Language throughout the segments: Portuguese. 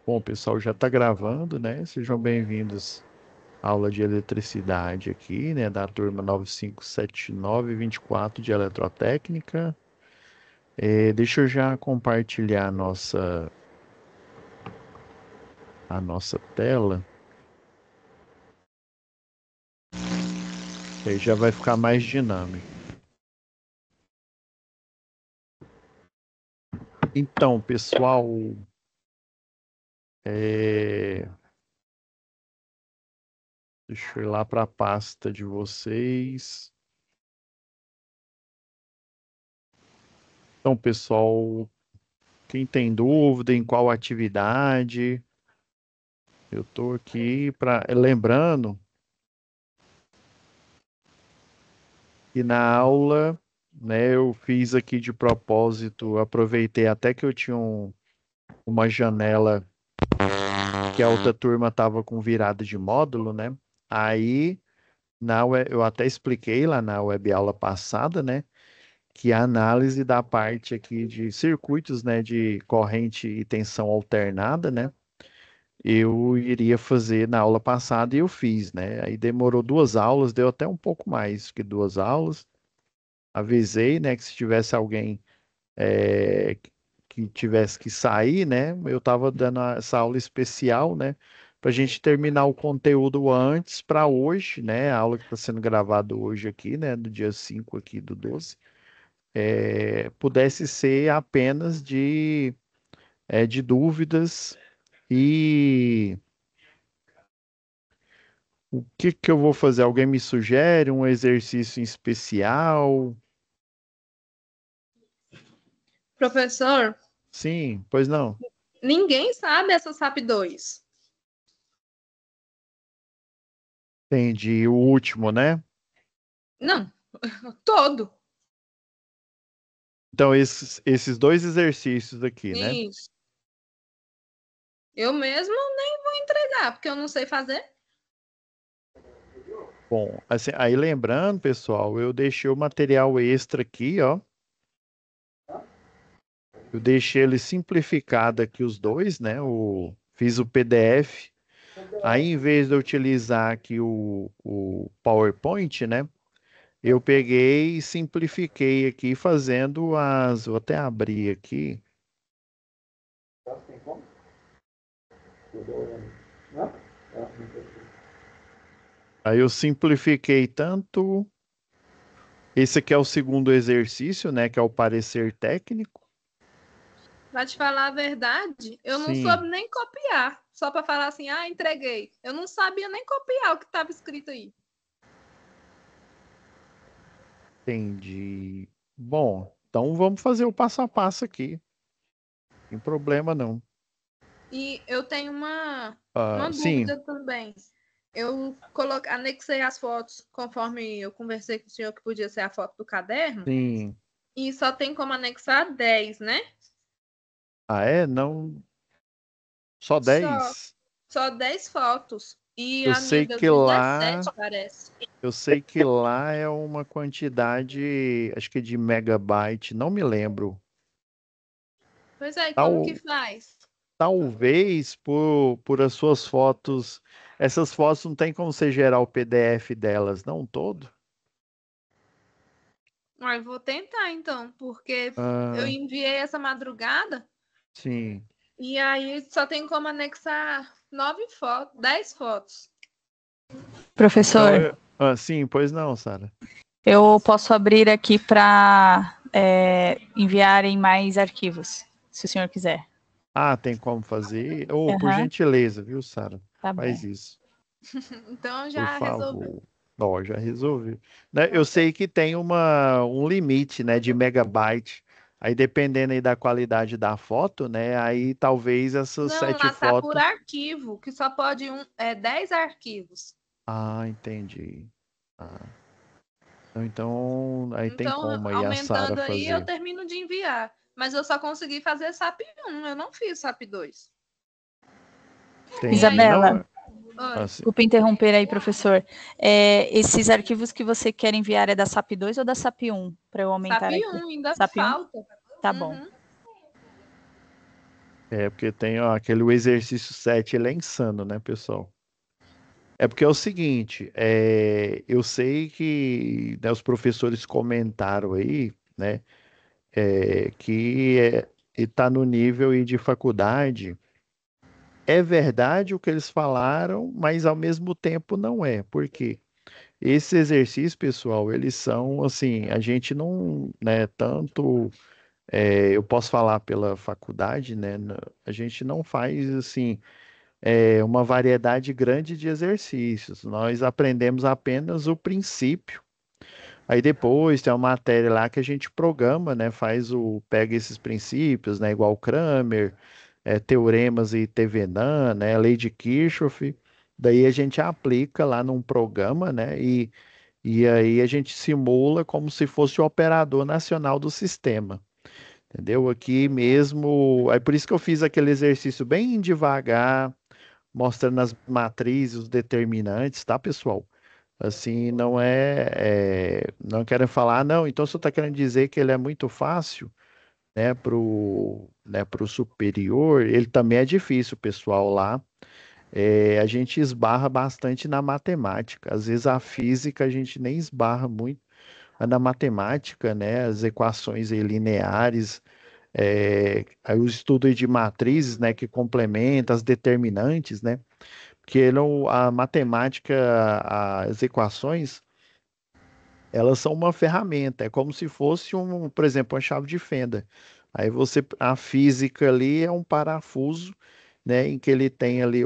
Bom, o pessoal já está gravando, né? Sejam bem-vindos à aula de eletricidade aqui, né? Da turma 957924 de eletrotécnica. Deixa eu já compartilhar a nossa tela, que aí já vai ficar mais dinâmico. Então, pessoal, deixa eu ir lá para a pasta de vocês. Então, pessoal, quem tem dúvida em qual atividade, eu estou aqui para. Lembrando que na aula, né, eu fiz aqui de propósito, aproveitei até que eu tinha uma janela que a outra turma estava com virada de módulo, né? Aí, eu até expliquei lá na web aula passada, né? Que a análise da parte aqui de circuitos, né, de corrente e tensão alternada, né, eu iria fazer na aula passada e eu fiz, né, aí demorou 2 aulas, deu até um pouco mais que 2 aulas, avisei, né, que se tivesse alguém que tivesse que sair, né, eu estava dando essa aula especial, né, para a gente terminar o conteúdo antes para hoje, né, a aula que está sendo gravada hoje aqui, né, do dia 5 aqui do 12, pudesse ser apenas de dúvidas e o que que eu vou fazer? Alguém me sugere um exercício em especial? Professor, Sim, pois não. ninguém sabe essa SAP 2. Entendi. O último, né? Não, todo. Então, esses dois exercícios aqui, né? Isso. Eu mesmo nem vou entregar, porque eu não sei fazer. Bom, assim, aí lembrando, pessoal, eu deixei o material extra aqui, ó. Eu deixei ele simplificado aqui os dois, né? Fiz o PDF. Aí, em vez de eu utilizar aqui o PowerPoint, né? Eu peguei e simplifiquei aqui fazendo as. Vou até abrir aqui. Aí eu simplifiquei tanto. Esse aqui é o segundo exercício, né? Que é o parecer técnico. Pra te falar a verdade, eu não Sim, soube nem copiar. Só para falar assim, entreguei. Eu não sabia nem copiar o que estava escrito aí. entendi. Bom, então vamos fazer o passo a passo aqui. Não tem problema não. E eu tenho Ah, uma sim, dúvida também. Eu anexei as fotos conforme eu conversei com o senhor que podia ser a foto do caderno. sim. E só tem como anexar 10, né? Ah, é? Não. Só Só, 10? só 10 fotos. E Eu a minha sei deu que 17, lá. parece. Eu sei que lá é uma quantidade, acho que de megabyte, não me lembro. Pois é, e como que Tal, faz? talvez por as suas fotos, essas fotos não tem como você gerar o PDF delas, não todo? Eu vou tentar então, porque eu Ah, enviei essa madrugada sim. e aí só tem como anexar 9 fotos, 10 fotos. Então, Professor, sim, pois não, Sara. eu posso abrir aqui para enviarem mais arquivos, se o senhor quiser. Ah, tem como fazer? Ou, por Aham, gentileza, viu, Sara? tá bom. Faz isso, Então por já resolveu. favor. Ó, já resolvi. Né, eu sei que tem um limite, né, de megabyte. Aí, dependendo aí da qualidade da foto, né, aí talvez essas Não, 7 lá tá por fotos. arquivo, que só pode 10 arquivos. Ah, entendi. Ah, então, aí tem Então, como aí a Sara aumentando aí, eu fazer. termino de enviar. Mas eu só consegui fazer SAP 1, eu não fiz SAP 2. E Entendi. aí, Não, Isabela, oi, assim, desculpa interromper aí, professor. Esses arquivos que você quer enviar é da SAP 2 ou da SAP 1? Para eu SAP aumentar aqui. 1 ainda SAP 1? falta. Tá bom. Uhum. É, porque tem ó, aquele o exercício 7 ele é insano, né, pessoal? É porque é o seguinte, eu sei que né, os professores comentaram aí, né, que está no nível aí de faculdade. É verdade o que eles falaram, mas ao mesmo tempo não é. Por quê? Esses exercícios, pessoal, eles são assim, a gente não, né, tanto, eu posso falar pela faculdade, né, a gente não faz assim uma variedade grande de exercícios. Nós aprendemos apenas o princípio. Aí depois tem uma matéria lá que a gente programa, né? Pega esses princípios, né? Igual Kramer, teoremas e Thevenin, né? Lei de Kirchhoff. Daí a gente aplica lá num programa, né? E aí a gente simula como se fosse o operador nacional do sistema. Entendeu? Aqui mesmo. Aí por isso que eu fiz aquele exercício bem devagar, mostrando as matrizes, os determinantes, tá, pessoal? Assim, não quero falar, não, então você está querendo dizer que ele é muito fácil, né, pro superior, ele também é difícil, pessoal, lá. A gente esbarra bastante na matemática, às vezes a física a gente nem esbarra muito, mas na matemática, né, as equações aí lineares, aí o estudo aí de matrizes, né, que complementa as determinantes, né, porque não, a matemática, as equações, elas são uma ferramenta, é como se fosse por exemplo, uma chave de fenda. A física ali é um parafuso, né, em que ele tem ali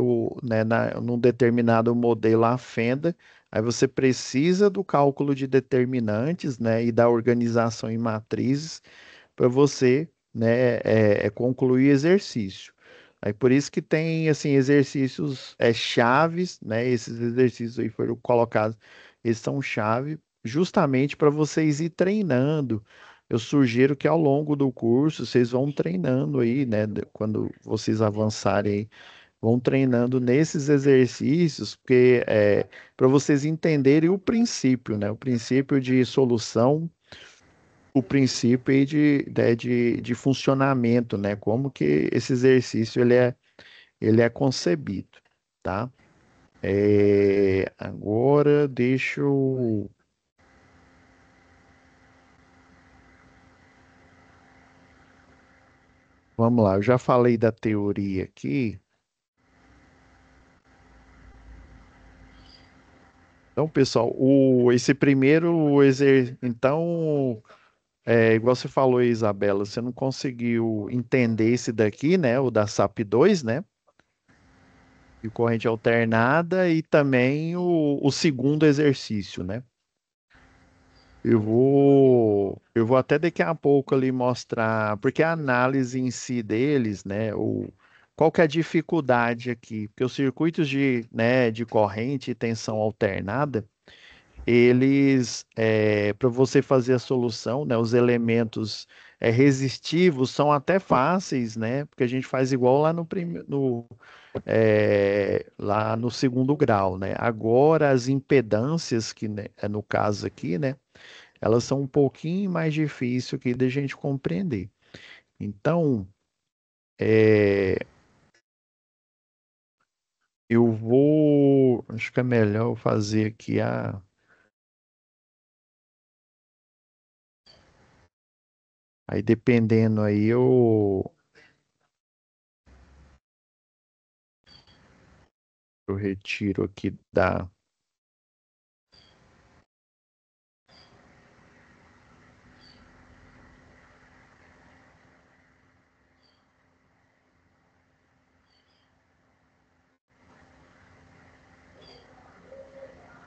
num determinado modelo a fenda. Aí você precisa do cálculo de determinantes, né, e da organização em matrizes para você, né, concluir exercício. Aí por isso que tem assim exercícios chaves, né? Esses exercícios aí foram colocados, eles são chave justamente para vocês ir treinando. Eu sugiro que ao longo do curso vocês vão treinando aí, né? Quando vocês avançarem aí, vão treinando nesses exercícios, porque para vocês entenderem o princípio, né? O princípio de solução, o princípio aí de funcionamento, né? Como que esse exercício ele é concebido, tá? Agora deixa eu. Vamos lá, eu já falei da teoria aqui. Então, pessoal, esse primeiro então, igual você falou, Isabela, você não conseguiu entender esse daqui, né? O da SAP 2, né? E corrente alternada e também o segundo exercício, né? Eu vou até daqui a pouco ali mostrar, porque a análise em si deles, né, qual que é a dificuldade aqui? Porque os circuitos de corrente e tensão alternada, eles, para você fazer a solução, né, os elementos resistivos são até fáceis, né, porque a gente faz igual lá lá no segundo grau, né? Agora as impedâncias, que né, é no caso aqui, né, elas são um pouquinho mais difíceis aqui da gente compreender. Então, acho que é melhor eu fazer aqui aí dependendo aí eu retiro aqui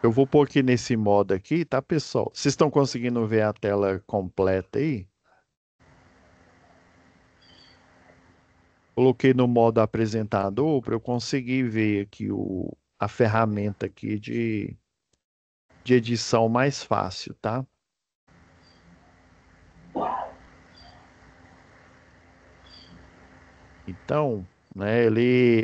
eu vou pôr aqui nesse modo aqui, tá, pessoal? Vocês estão conseguindo ver a tela completa aí? Coloquei no modo apresentador para eu conseguir ver aqui a ferramenta aqui de edição mais fácil, tá? Então, né,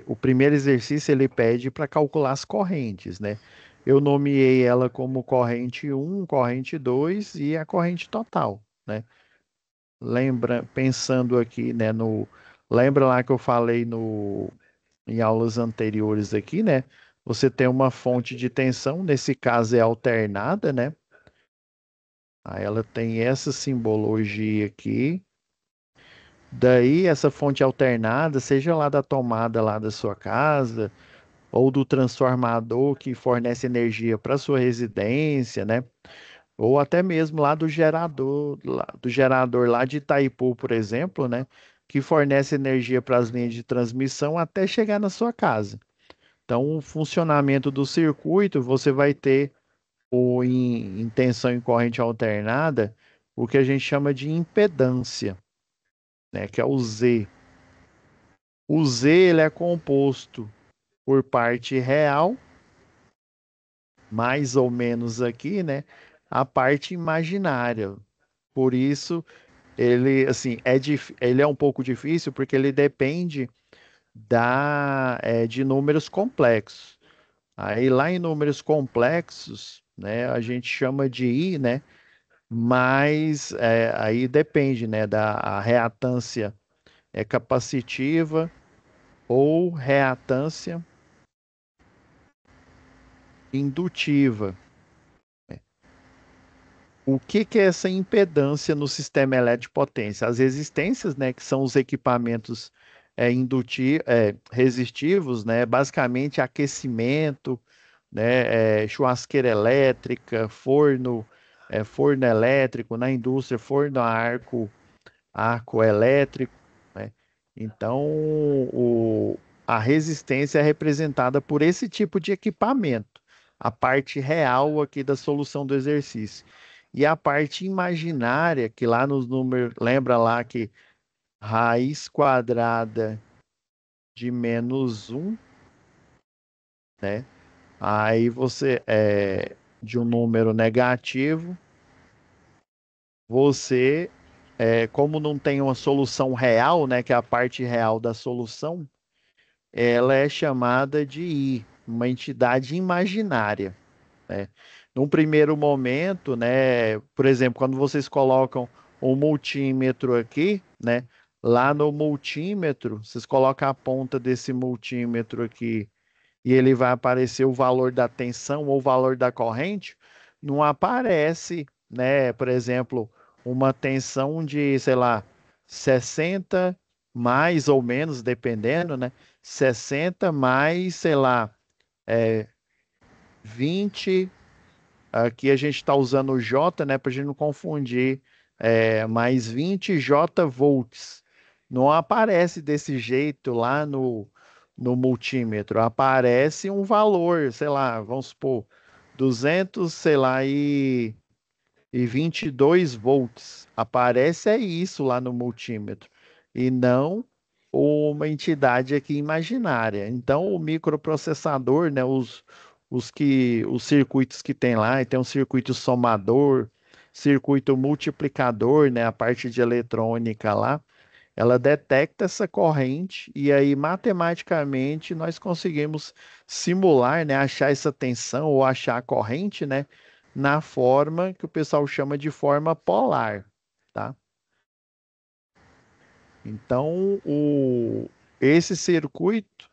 o primeiro exercício ele pede para calcular as correntes, né? Eu nomeei ela como corrente 1, corrente 2 e a corrente total, né? Pensando aqui, né, Lembra lá que eu falei em aulas anteriores aqui, né? Você tem uma fonte de tensão, nesse caso é alternada, né? Aí ela tem essa simbologia aqui. Daí, essa fonte alternada, seja lá da tomada lá da sua casa, ou do transformador que fornece energia para sua residência, né? Ou até mesmo lá do gerador lá de Itaipu, por exemplo, né? Que fornece energia para as linhas de transmissão até chegar na sua casa. Então, o funcionamento do circuito, você vai ter em tensão em corrente alternada, o que a gente chama de impedância, né? Que é o Z. O Z ele é composto por parte real, mais ou menos aqui, né? A parte imaginária. Por isso, ele, assim, ele é um pouco difícil porque ele depende de números complexos. Aí lá em números complexos, né, a gente chama de I, né? Mas aí depende, né, da a reatância capacitiva ou reatância indutiva. O que que é essa impedância no sistema elétrico de potência? As resistências, né, que são os equipamentos resistivos, né, basicamente aquecimento, né, churrasqueira elétrica, forno elétrico, na indústria, forno a arco elétrico, né? Então, a resistência é representada por esse tipo de equipamento, a parte real aqui da solução do exercício. E a parte imaginária, que lá nos números, lembra lá que raiz quadrada de -1, né? Aí de um número negativo, você, como não tem uma solução real, né, que é a parte real da solução, ela é chamada de I, uma entidade imaginária, né? Num primeiro momento, né, por exemplo, quando vocês colocam um multímetro aqui, né, lá no multímetro, vocês colocam a ponta desse multímetro aqui e ele vai aparecer o valor da tensão ou o valor da corrente, não aparece, né, por exemplo, uma tensão de, sei lá, 60 mais ou menos, dependendo, né? 60 mais, sei lá, 20. Aqui a gente está usando o J, né, para a gente não confundir, mais 20 J volts. Não aparece desse jeito lá no multímetro. Aparece um valor, sei lá, vamos supor, 200, sei lá, e 22 volts. Aparece isso lá no multímetro. E não uma entidade aqui imaginária. Então, o microprocessador, né, os circuitos que tem lá, e tem um circuito somador, circuito multiplicador, né, a parte de eletrônica lá, ela detecta essa corrente e aí matematicamente nós conseguimos simular, né, achar essa tensão ou achar a corrente, né, na forma que o pessoal chama de forma polar, tá? Então, esse circuito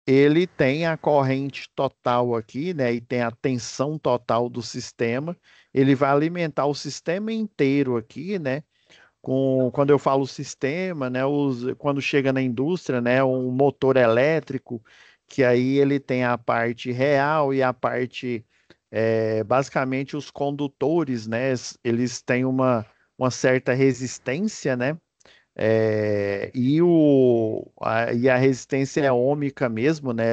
ele tem a corrente total aqui, né? E tem a tensão total do sistema. Ele vai alimentar o sistema inteiro aqui, né? Quando eu falo sistema, né? Quando chega na indústria, né? Um motor elétrico, que aí ele tem a parte real e a parte, basicamente os condutores, né? Eles têm uma certa resistência, né? E a resistência é ômica mesmo, né?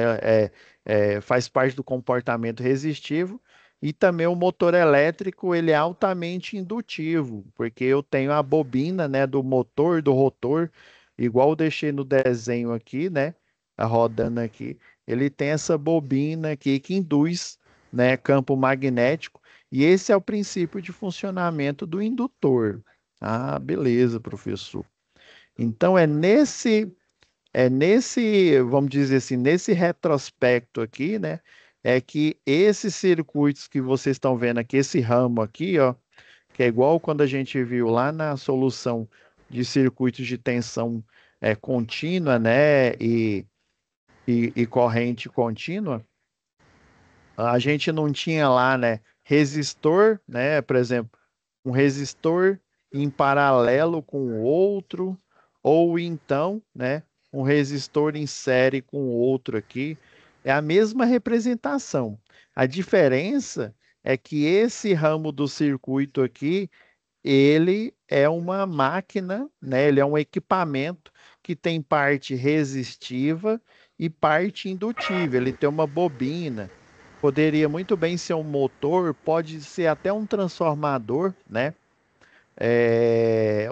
Faz parte do comportamento resistivo. E também o motor elétrico, ele é altamente indutivo, porque eu tenho a bobina, né, do motor, do rotor, igual eu deixei no desenho aqui, né? Rodando aqui. Ele tem essa bobina aqui que induz, né, campo magnético. E esse é o princípio de funcionamento do indutor. Ah, beleza, professor. Então vamos dizer assim, nesse retrospecto aqui, né, é que esses circuitos que vocês estão vendo aqui, esse ramo aqui, ó, que é igual quando a gente viu lá na solução de circuitos de tensão contínua, né, e corrente contínua, a gente não tinha lá, né, resistor, né, por exemplo, um resistor em paralelo com o outro, ou então, né, um resistor em série com o outro aqui. É a mesma representação. A diferença é que esse ramo do circuito aqui, ele é uma máquina, né? Ele é um equipamento que tem parte resistiva e parte indutiva. Ele tem uma bobina. Poderia muito bem ser um motor, pode ser até um transformador, né?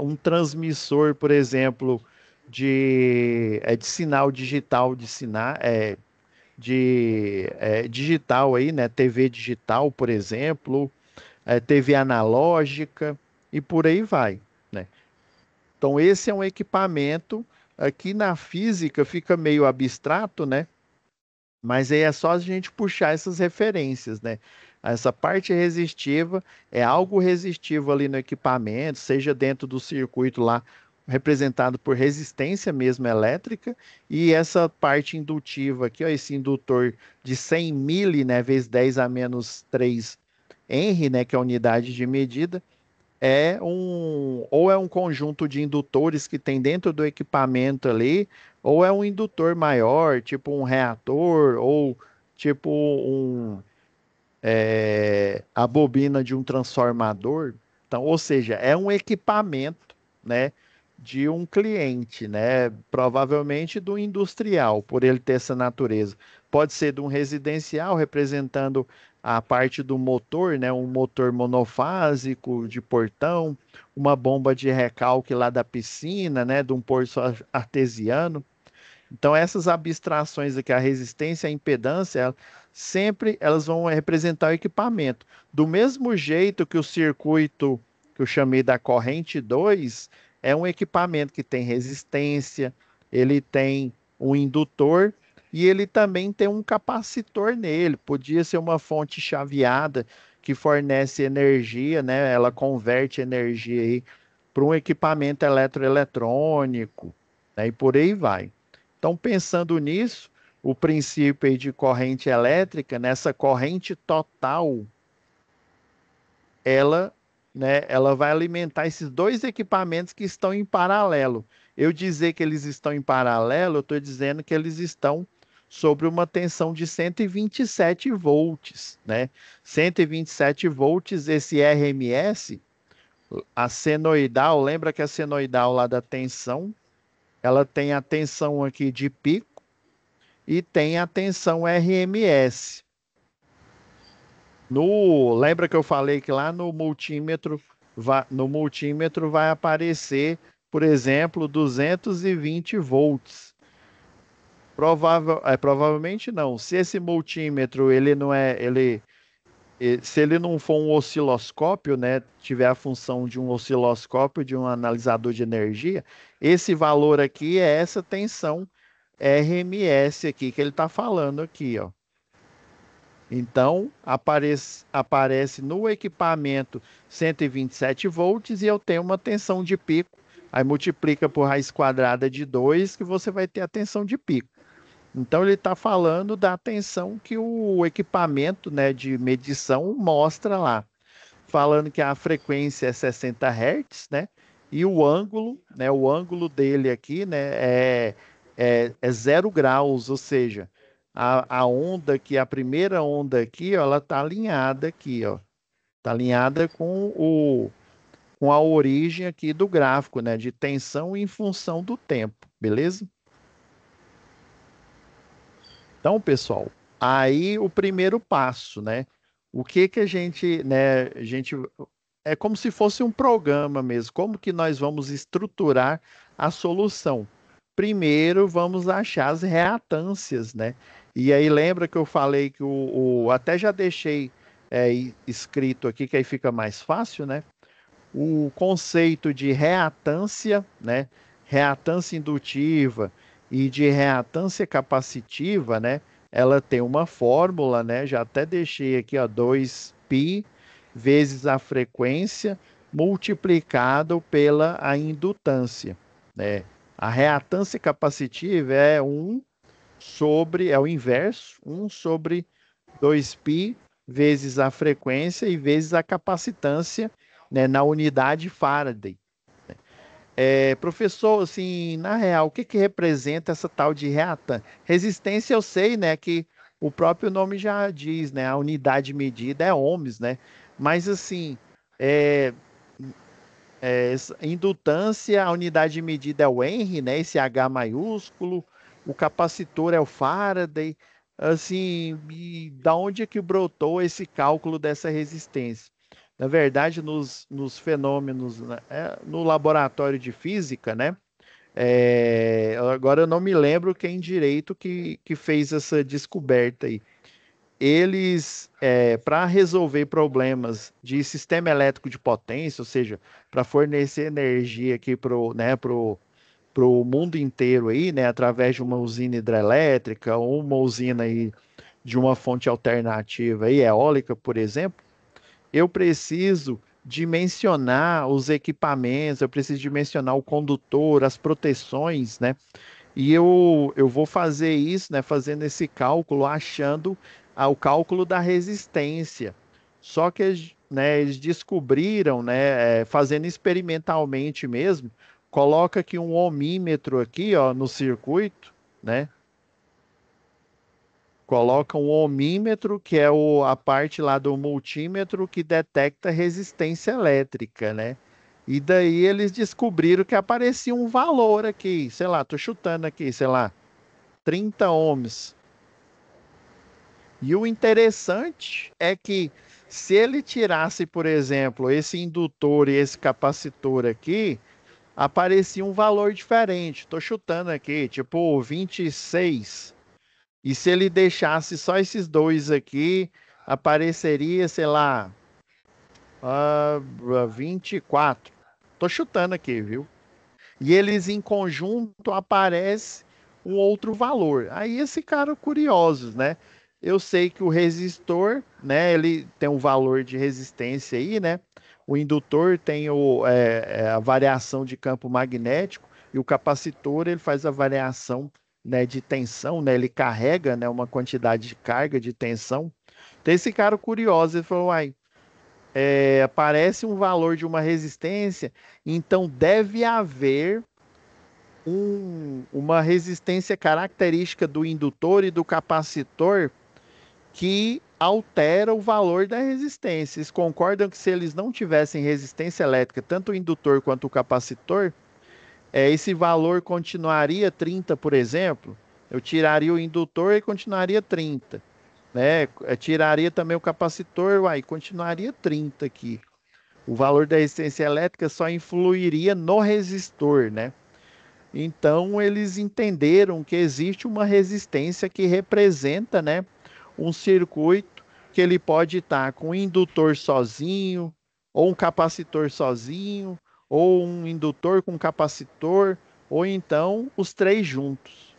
Um transmissor, por exemplo, de sinal digital, digital aí, né? TV digital, por exemplo, TV analógica e por aí vai, né? Então, esse é um equipamento. Aqui na física fica meio abstrato, né? Mas aí é só a gente puxar essas referências, né? Essa parte resistiva é algo resistivo ali no equipamento, seja dentro do circuito lá, representado por resistência mesmo elétrica, e essa parte indutiva aqui, ó, esse indutor de 100 mili, né, vezes 10 a menos 3 Henry, né, que é a unidade de medida, ou é um conjunto de indutores que tem dentro do equipamento ali, ou é um indutor maior, tipo um reator, ou tipo a bobina de um transformador. Então, ou seja, é um equipamento, né, de um cliente, né, provavelmente do industrial, por ele ter essa natureza. Pode ser de um residencial, representando a parte do motor, né, um motor monofásico de portão, uma bomba de recalque lá da piscina, né, de um poço artesiano. Então, essas abstrações aqui, a resistência e a impedância, sempre elas vão representar o equipamento. Do mesmo jeito que o circuito que eu chamei da corrente 2 é um equipamento que tem resistência, ele tem um indutor e ele também tem um capacitor nele. Podia ser uma fonte chaveada que fornece energia, né? Ela converte energia aí para um equipamento eletroeletrônico, né? E por aí vai. Então, pensando nisso, o princípio aí de corrente elétrica, nessa corrente total, ela, né, ela vai alimentar esses dois equipamentos que estão em paralelo. Eu dizer que eles estão em paralelo, eu estou dizendo que eles estão sobre uma tensão de 127 volts, né? 127 volts, esse RMS, a senoidal, lembra que a senoidal lá da tensão, ela tem a tensão aqui de pico, e tem a tensão RMS. Lembra que eu falei que lá no multímetro vai aparecer, por exemplo, 220 volts. Provavelmente não. Se esse multímetro ele não se ele não for um osciloscópio, né, tiver a função de um osciloscópio, de um analisador de energia, esse valor aqui é essa tensão RMS aqui que ele está falando aqui, ó. Então, aparece no equipamento 127 volts e eu tenho uma tensão de pico. Aí multiplica por raiz quadrada de 2 que você vai ter a tensão de pico. Então, ele está falando da tensão que o equipamento, né, de medição mostra lá. Falando que a frequência é 60 Hz, né? E o ângulo, né, o ângulo dele aqui, né, é 0 graus, ou seja, a onda aqui, a primeira onda aqui, ó, ela está alinhada aqui, ó. Está alinhada com a origem aqui do gráfico, né, de tensão em função do tempo, beleza? Então, pessoal, aí o primeiro passo, né? O que que a gente é como se fosse um programa mesmo, como que nós vamos estruturar a solução. Primeiro, vamos achar as reatâncias, né? E aí lembra que eu falei que até já deixei escrito aqui, que aí fica mais fácil, né? O conceito de reatância, né? Reatância indutiva e de reatância capacitiva, né? Ela tem uma fórmula, né? Já até deixei aqui, ó, 2π vezes a frequência multiplicado pela a indutância, né? A reatância capacitiva é é o inverso, 1 sobre 2π vezes a frequência e vezes a capacitância, né, na unidade Faraday. Professor, assim, na real, o que que representa essa tal de reatância? Resistência eu sei, né, que o próprio nome já diz, né, a unidade medida é ohms, né? Mas assim, é, indutância, a unidade medida é o Henry, né, esse H maiúsculo, o capacitor é o Faraday, assim, e da onde é que brotou esse cálculo dessa resistência? Na verdade, nos fenômenos, né, no laboratório de física, né? Agora eu não me lembro quem direito que fez essa descoberta aí. Eles, para resolver problemas de sistema elétrico de potência, ou seja, para fornecer energia aqui pro mundo inteiro aí, né, através de uma usina hidrelétrica ou uma usina aí de uma fonte alternativa aí, eólica, por exemplo, eu preciso dimensionar os equipamentos, eu preciso dimensionar o condutor, as proteções, né? E eu vou fazer isso, né? Fazendo esse cálculo, achando o cálculo da resistência. Só que eles descobriram, né? Fazendo experimentalmente mesmo, coloca aqui um ohmímetro aqui, ó, no circuito, né? Coloca um ohmímetro, que é a parte lá do multímetro que detecta resistência elétrica, né? E daí eles descobriram que aparecia um valor aqui, sei lá, tô chutando aqui, sei lá, 30 ohms. E o interessante é que se ele tirasse, por exemplo, esse indutor e esse capacitor aqui, aparecia um valor diferente. Tô chutando aqui, tipo 26. E se ele deixasse só esses dois aqui, apareceria, sei lá, 24. Tô chutando aqui, viu? E eles em conjunto aparece um outro valor. Aí esse cara curiosos, né? Eu sei que o resistor, né? Ele tem um valor de resistência aí, né? O indutor tem a variação de campo magnético e o capacitor ele faz a variação, né, de tensão, né? Ele carrega, né, uma quantidade de carga de tensão. Então esse cara curioso, ele falou, uai, aparece um valor de uma resistência, então deve haver uma resistência característica do indutor e do capacitor que altera o valor da resistência. Eles concordam que se eles não tivessem resistência elétrica, tanto o indutor quanto o capacitor, esse valor continuaria 30, por exemplo. Eu tiraria o indutor e continuaria 30. Né? Tiraria também o capacitor, uai, continuaria 30 aqui. O valor da resistência elétrica só influiria no resistor, né? Então, eles entenderam que existe uma resistência que representa, né, um circuito que ele pode estar com um indutor sozinho, ou um capacitor sozinho, ou um indutor com capacitor, ou então os três juntos.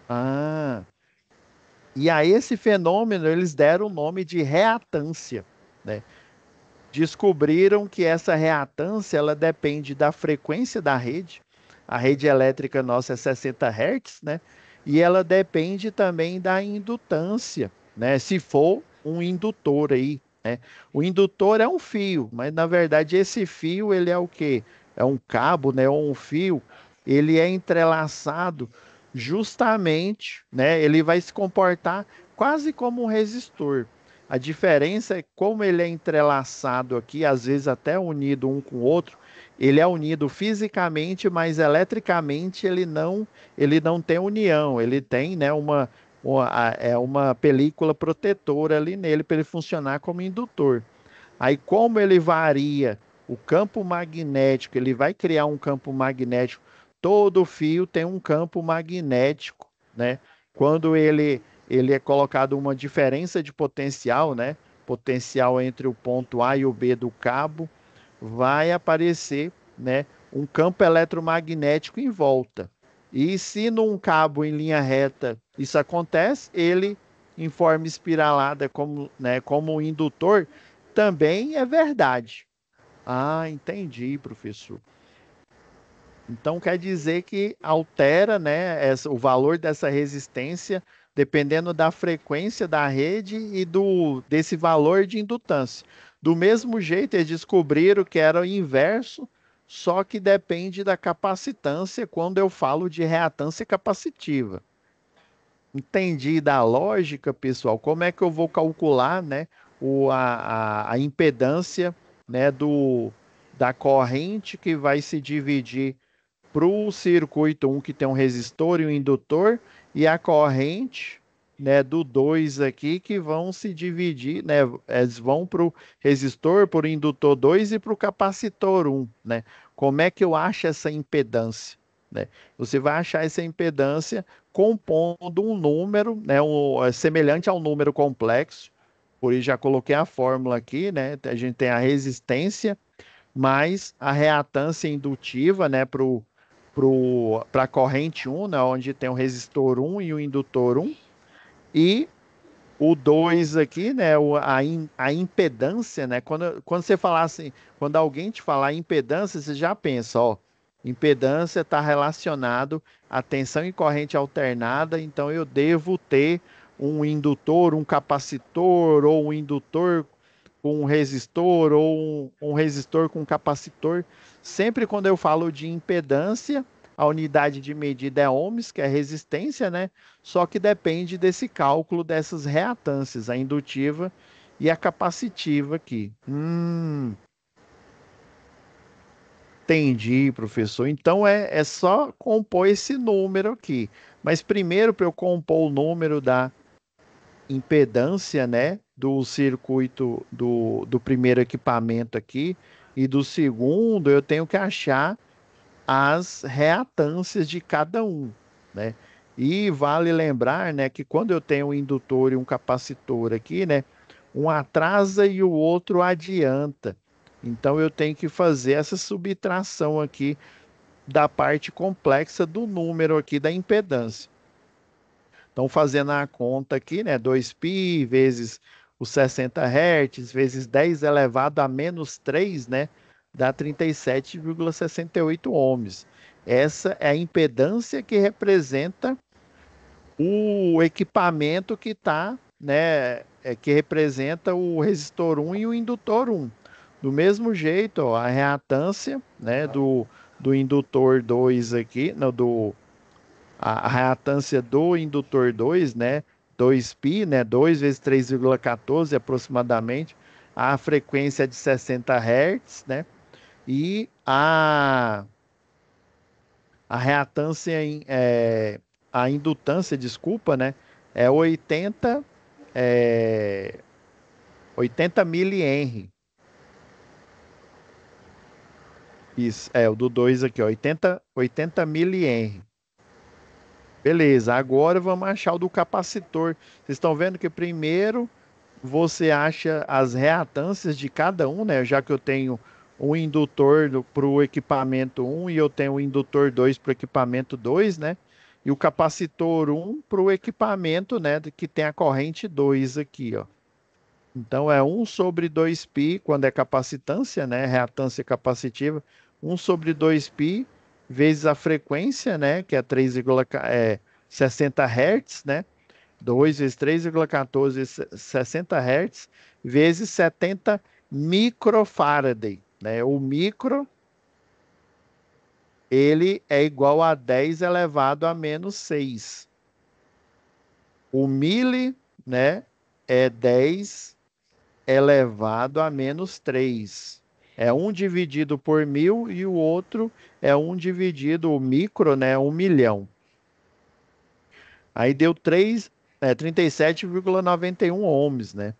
Ah, e a esse fenômeno eles deram o nome de reatância, né? Descobriram que essa reatância ela depende da frequência da rede. A rede elétrica nossa é 60 Hz, né? E ela depende também da indutância, né? Se for um indutor aí, né? O indutor é um fio, mas na verdade esse fio ele é o quê? É um cabo, né? Ou um fio. Ele é entrelaçado justamente, né? Ele vai se comportar quase como um resistor. A diferença é como ele é entrelaçado aqui, às vezes até unido um com o outro. Ele é unido fisicamente, mas eletricamente ele não tem união. Ele tem, né, uma película protetora ali nele para ele funcionar como indutor. Aí, como ele varia o campo magnético, ele vai criar um campo magnético. Todo fio tem um campo magnético, né? Quando ele é colocado uma diferença de potencial, né? Potencial entre o ponto A e o B do cabo, vai aparecer, né, um campo eletromagnético em volta. E se num cabo em linha reta isso acontece, ele em forma espiralada como, né, como um indutor, também é verdade. Ah, entendi, professor. Então quer dizer que altera, né, o valor dessa resistência dependendo da frequência da rede e desse valor de indutância. Do mesmo jeito, eles descobriram que era o inverso, só que depende da capacitância quando eu falo de reatância capacitiva. Entendi da lógica, pessoal, como é que eu vou calcular, né, a impedância, né, da corrente que vai se dividir para o circuito um que tem um resistor e um indutor, e a corrente, né, do 2 aqui que vão se dividir, né, eles vão para o resistor, para o indutor 2 e para o capacitor um, né? Como é que eu acho essa impedância? Né? Você vai achar essa impedância compondo um número, né, semelhante ao número complexo, por isso já coloquei a fórmula aqui, né? A gente tem a resistência mais a reatância indutiva, né, para a corrente 1, né, onde tem o resistor 1 e o indutor 1, e o 2 aqui, né, a impedância, né, quando você falar assim, quando alguém te falar impedância, você já pensa, ó, impedância está relacionado à tensão e corrente alternada, então eu devo ter um indutor, um capacitor, ou um indutor com um resistor, ou um resistor com capacitor. Sempre quando eu falo de impedância, a unidade de medida é ohms, que é resistência, né? Só que depende desse cálculo dessas reatâncias, a indutiva e a capacitiva aqui. Entendi, professor. Então é só compor esse número aqui. Mas primeiro, para eu compor o número da impedância, né, do circuito do primeiro equipamento aqui e do segundo, eu tenho que achar as reatâncias de cada um, né? E vale lembrar, né, que quando eu tenho um indutor e um capacitor aqui, né, um atrasa e o outro adianta. Então eu tenho que fazer essa subtração aqui da parte complexa do número aqui da impedância. Então, fazendo a conta aqui, né, 2π vezes os 60 Hz vezes 10 elevado a menos 3, né, dá 37,68 ohms. Essa é a impedância que representa o equipamento que está, né, que representa o resistor 1 e o indutor 1. Do mesmo jeito, ó, a reatância, né, do indutor 2 aqui, não, a reatância do indutor 2, né, 2π, né, 2 vezes 3,14 aproximadamente, a frequência é de 60 Hz, né, e a reatância, a indutância, desculpa, né, é 80 milihenry. Isso, o do 2 aqui, ó, 80 milihenry. Beleza, agora vamos achar o do capacitor. Vocês estão vendo que primeiro você acha as reatâncias de cada um, né? Já que eu tenho um indutor para o equipamento 1 e eu tenho um indutor 2 para o equipamento 2, né? E o capacitor 1 para o equipamento, né? Que tem a corrente 2 aqui, ó. Então é 1 sobre 2π, quando é capacitância, né? Reatância capacitiva, 1 sobre 2π vezes a frequência, né? Que é 60 Hz, né? 2 vezes 3,14 vezes 60 Hz, vezes 70 microfaraday, né? O micro, ele é igual a 10 elevado a menos 6. O mili, né? É 10 elevado a menos 3. É 1 dividido por 1000 e o outro é 1 dividido, o micro, né? 1 milhão. Aí deu 37,91 ohms, né?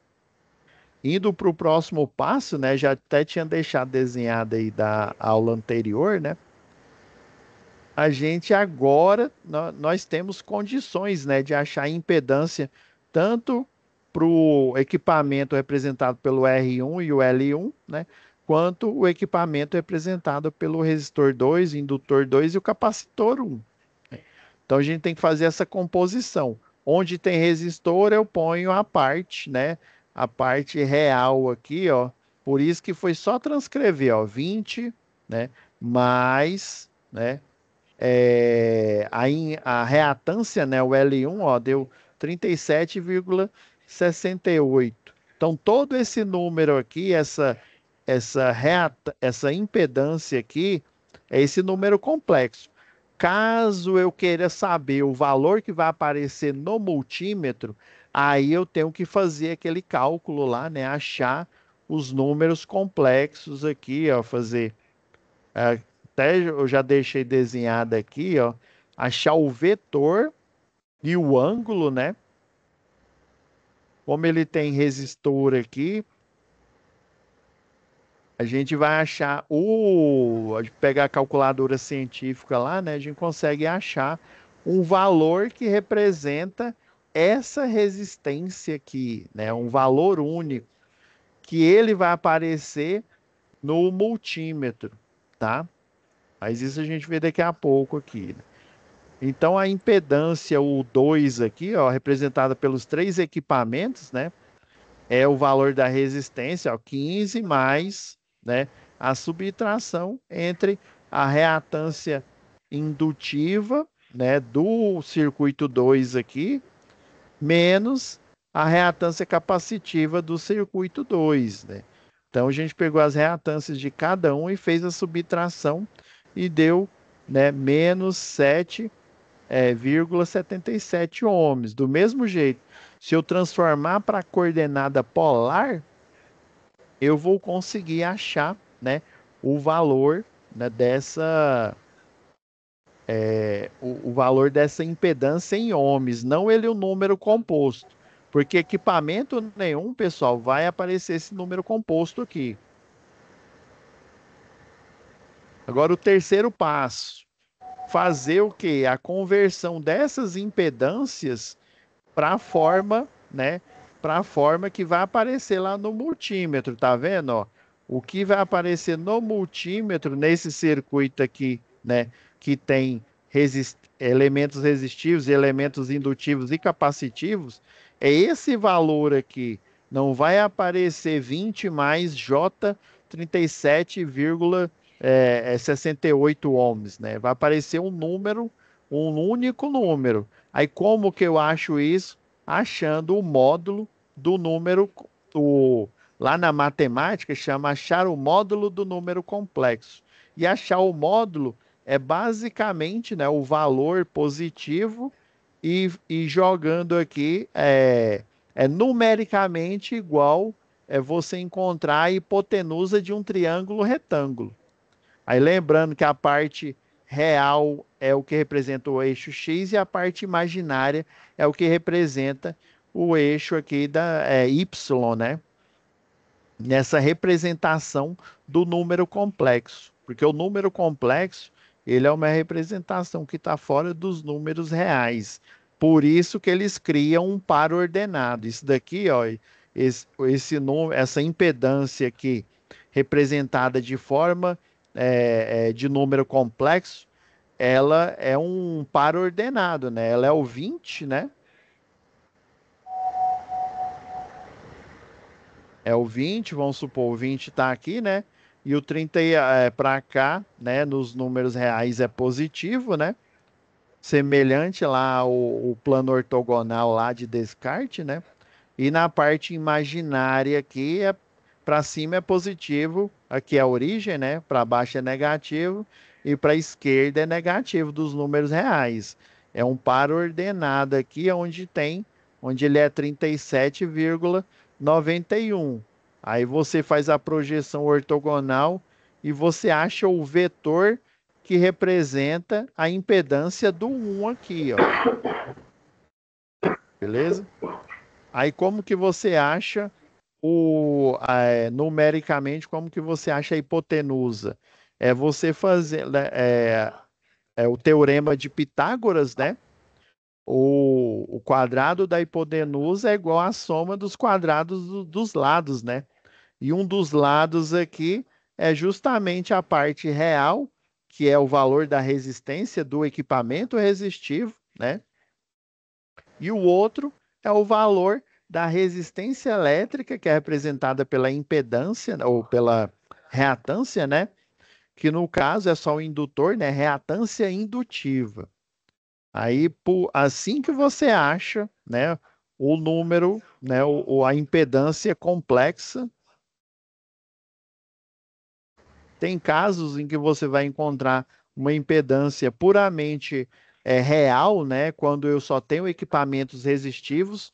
Indo para o próximo passo, né? Já até tinha deixado desenhado aí da aula anterior, né? A gente agora, nós temos condições, né? De achar impedância tanto para o equipamento representado pelo R1 e o L1, né? Quanto o equipamento representado pelo resistor 2, indutor 2 e o capacitor 1. Então a gente tem que fazer essa composição. Onde tem resistor, eu ponho a parte, né? A parte real aqui, ó. Por isso que foi só transcrever, ó, 20, né? Mais né? A reatância, né, o L1, ó, deu 37,68. Então, todo esse número aqui, essa impedância aqui, é esse número complexo. Caso eu queira saber o valor que vai aparecer no multímetro, aí eu tenho que fazer aquele cálculo lá, né? Achar os números complexos aqui, ó, fazer. Até eu já deixei desenhado aqui, ó, achar o vetor e o ângulo, né? Como ele tem resistor aqui, a gente vai achar pegar a calculadora científica lá, né? A gente consegue achar um valor que representa essa resistência aqui, né? Um valor único que ele vai aparecer no multímetro, tá? Mas isso a gente vê daqui a pouco aqui, né? Então a impedância, o 2 aqui, ó, representada pelos três equipamentos, né? É o valor da resistência, ó, 15 mais, né, a subtração entre a reatância indutiva, né, do circuito 2 aqui, menos a reatância capacitiva do circuito 2, né? Então a gente pegou as reatâncias de cada um e fez a subtração e deu, né, menos 7,77 ohms. Do mesmo jeito, se eu transformar para a coordenada polar, eu vou conseguir achar, né, o valor, né, o valor dessa impedância em ohms, não ele o número composto. Porque equipamento nenhum, pessoal, vai aparecer esse número composto aqui. Agora, o terceiro passo, fazer o quê? A conversão dessas impedâncias para a forma, né? Para a forma que vai aparecer lá no multímetro, tá vendo? Ó? O que vai aparecer no multímetro, nesse circuito aqui, né? Que tem elementos resistivos, elementos indutivos e capacitivos, é esse valor aqui. Não vai aparecer 20 mais J 37,68 ohms, né? Vai aparecer um número, um único número. Aí como que eu acho isso? Achando o módulo do número, lá na matemática chama achar o módulo do número complexo. E achar o módulo é basicamente, né, o valor positivo e jogando aqui numericamente igual você encontrar a hipotenusa de um triângulo retângulo. Aí lembrando que a parte real é o que representa o eixo X e a parte imaginária é o que representa o eixo aqui Y, né? Nessa representação do número complexo. Porque o número complexo, ele é uma representação que está fora dos números reais. Por isso que eles criam um par ordenado. Isso daqui, ó, essa impedância aqui, representada de forma de número complexo, ela é um par ordenado, né? Ela é o 20, né? É o 20, vamos supor, o 20 está aqui, né? E o 30 para cá, né? Nos números reais é positivo, né? Semelhante lá ao plano ortogonal lá de Descartes, né? E na parte imaginária aqui, para cima é positivo, aqui é a origem, né? Para baixo é negativo e para a esquerda é negativo dos números reais. É um par ordenado aqui onde ele é 37,91. Aí você faz a projeção ortogonal e você acha o vetor que representa a impedância do 1 aqui, ó. Beleza? Aí como que você acha numericamente, como que você acha a hipotenusa? É você fazer o teorema de Pitágoras, né? O quadrado da hipotenusa é igual à soma dos quadrados dos lados, né? E um dos lados aqui é justamente a parte real, que é o valor da resistência do equipamento resistivo, né? E o outro é o valor da resistência elétrica, que é representada pela impedância ou pela reatância, né? que no caso é só o indutor, né? Reatância indutiva. Aí, assim que você acha, né, o número, né, a impedância complexa, tem casos em que você vai encontrar uma impedância puramente real, né, quando eu só tenho equipamentos resistivos,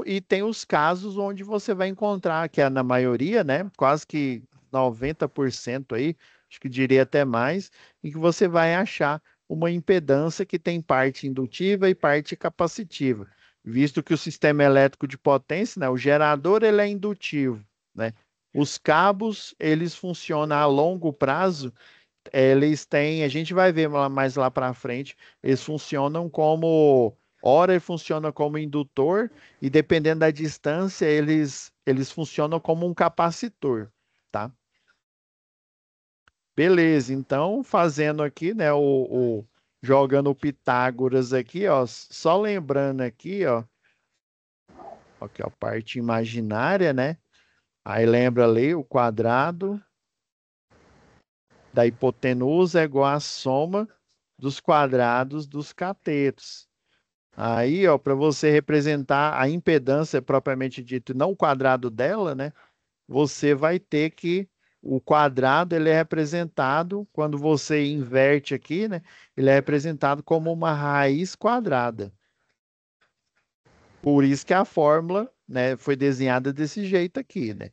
e tem os casos onde você vai encontrar, que é na maioria, né, quase que 90% aí, acho que diria até mais, em que você vai achar uma impedância que tem parte indutiva e parte capacitiva, visto que o sistema elétrico de potência, né, o gerador ele é indutivo, né? Os cabos, eles funcionam a longo prazo, eles têm, a gente vai ver mais lá para frente, eles funcionam como, ora ele funciona como indutor e dependendo da distância, eles funcionam como um capacitor, tá? Beleza, então fazendo aqui, né, jogando o Pitágoras aqui, ó, só lembrando aqui, ó, aqui, ó, parte imaginária, né? Aí lembra ali o quadrado da hipotenusa é igual à soma dos quadrados dos catetos. Aí, ó, para você representar a impedância propriamente dito, não o quadrado dela, né? Você vai ter que o quadrado ele é representado quando você inverte aqui, né? Ele é representado como uma raiz quadrada. Por isso que a fórmula, né, foi desenhada desse jeito aqui, né?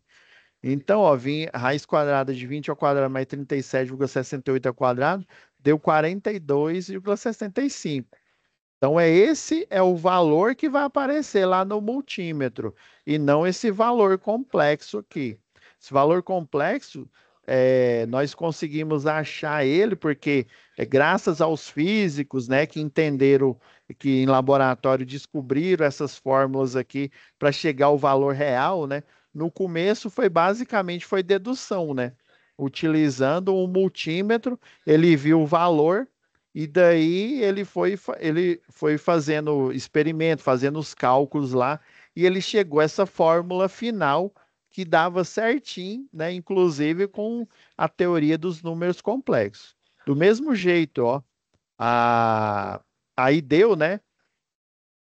Então, ó, raiz quadrada de 20 ao quadrado mais 37,68 ao quadrado deu 42,65. Então, esse é o valor que vai aparecer lá no multímetro, e não esse valor complexo aqui. Esse valor complexo, nós conseguimos achar ele porque, graças aos físicos, né, que entenderam, que em laboratório descobriram essas fórmulas aqui para chegar ao valor real, né? No começo foi dedução, né? Utilizando um multímetro, ele viu o valor e daí ele foi fazendo experimento, fazendo os cálculos lá, e ele chegou a essa fórmula final que dava certinho, né? Inclusive com a teoria dos números complexos. Do mesmo jeito, ó, a, aí deu, né?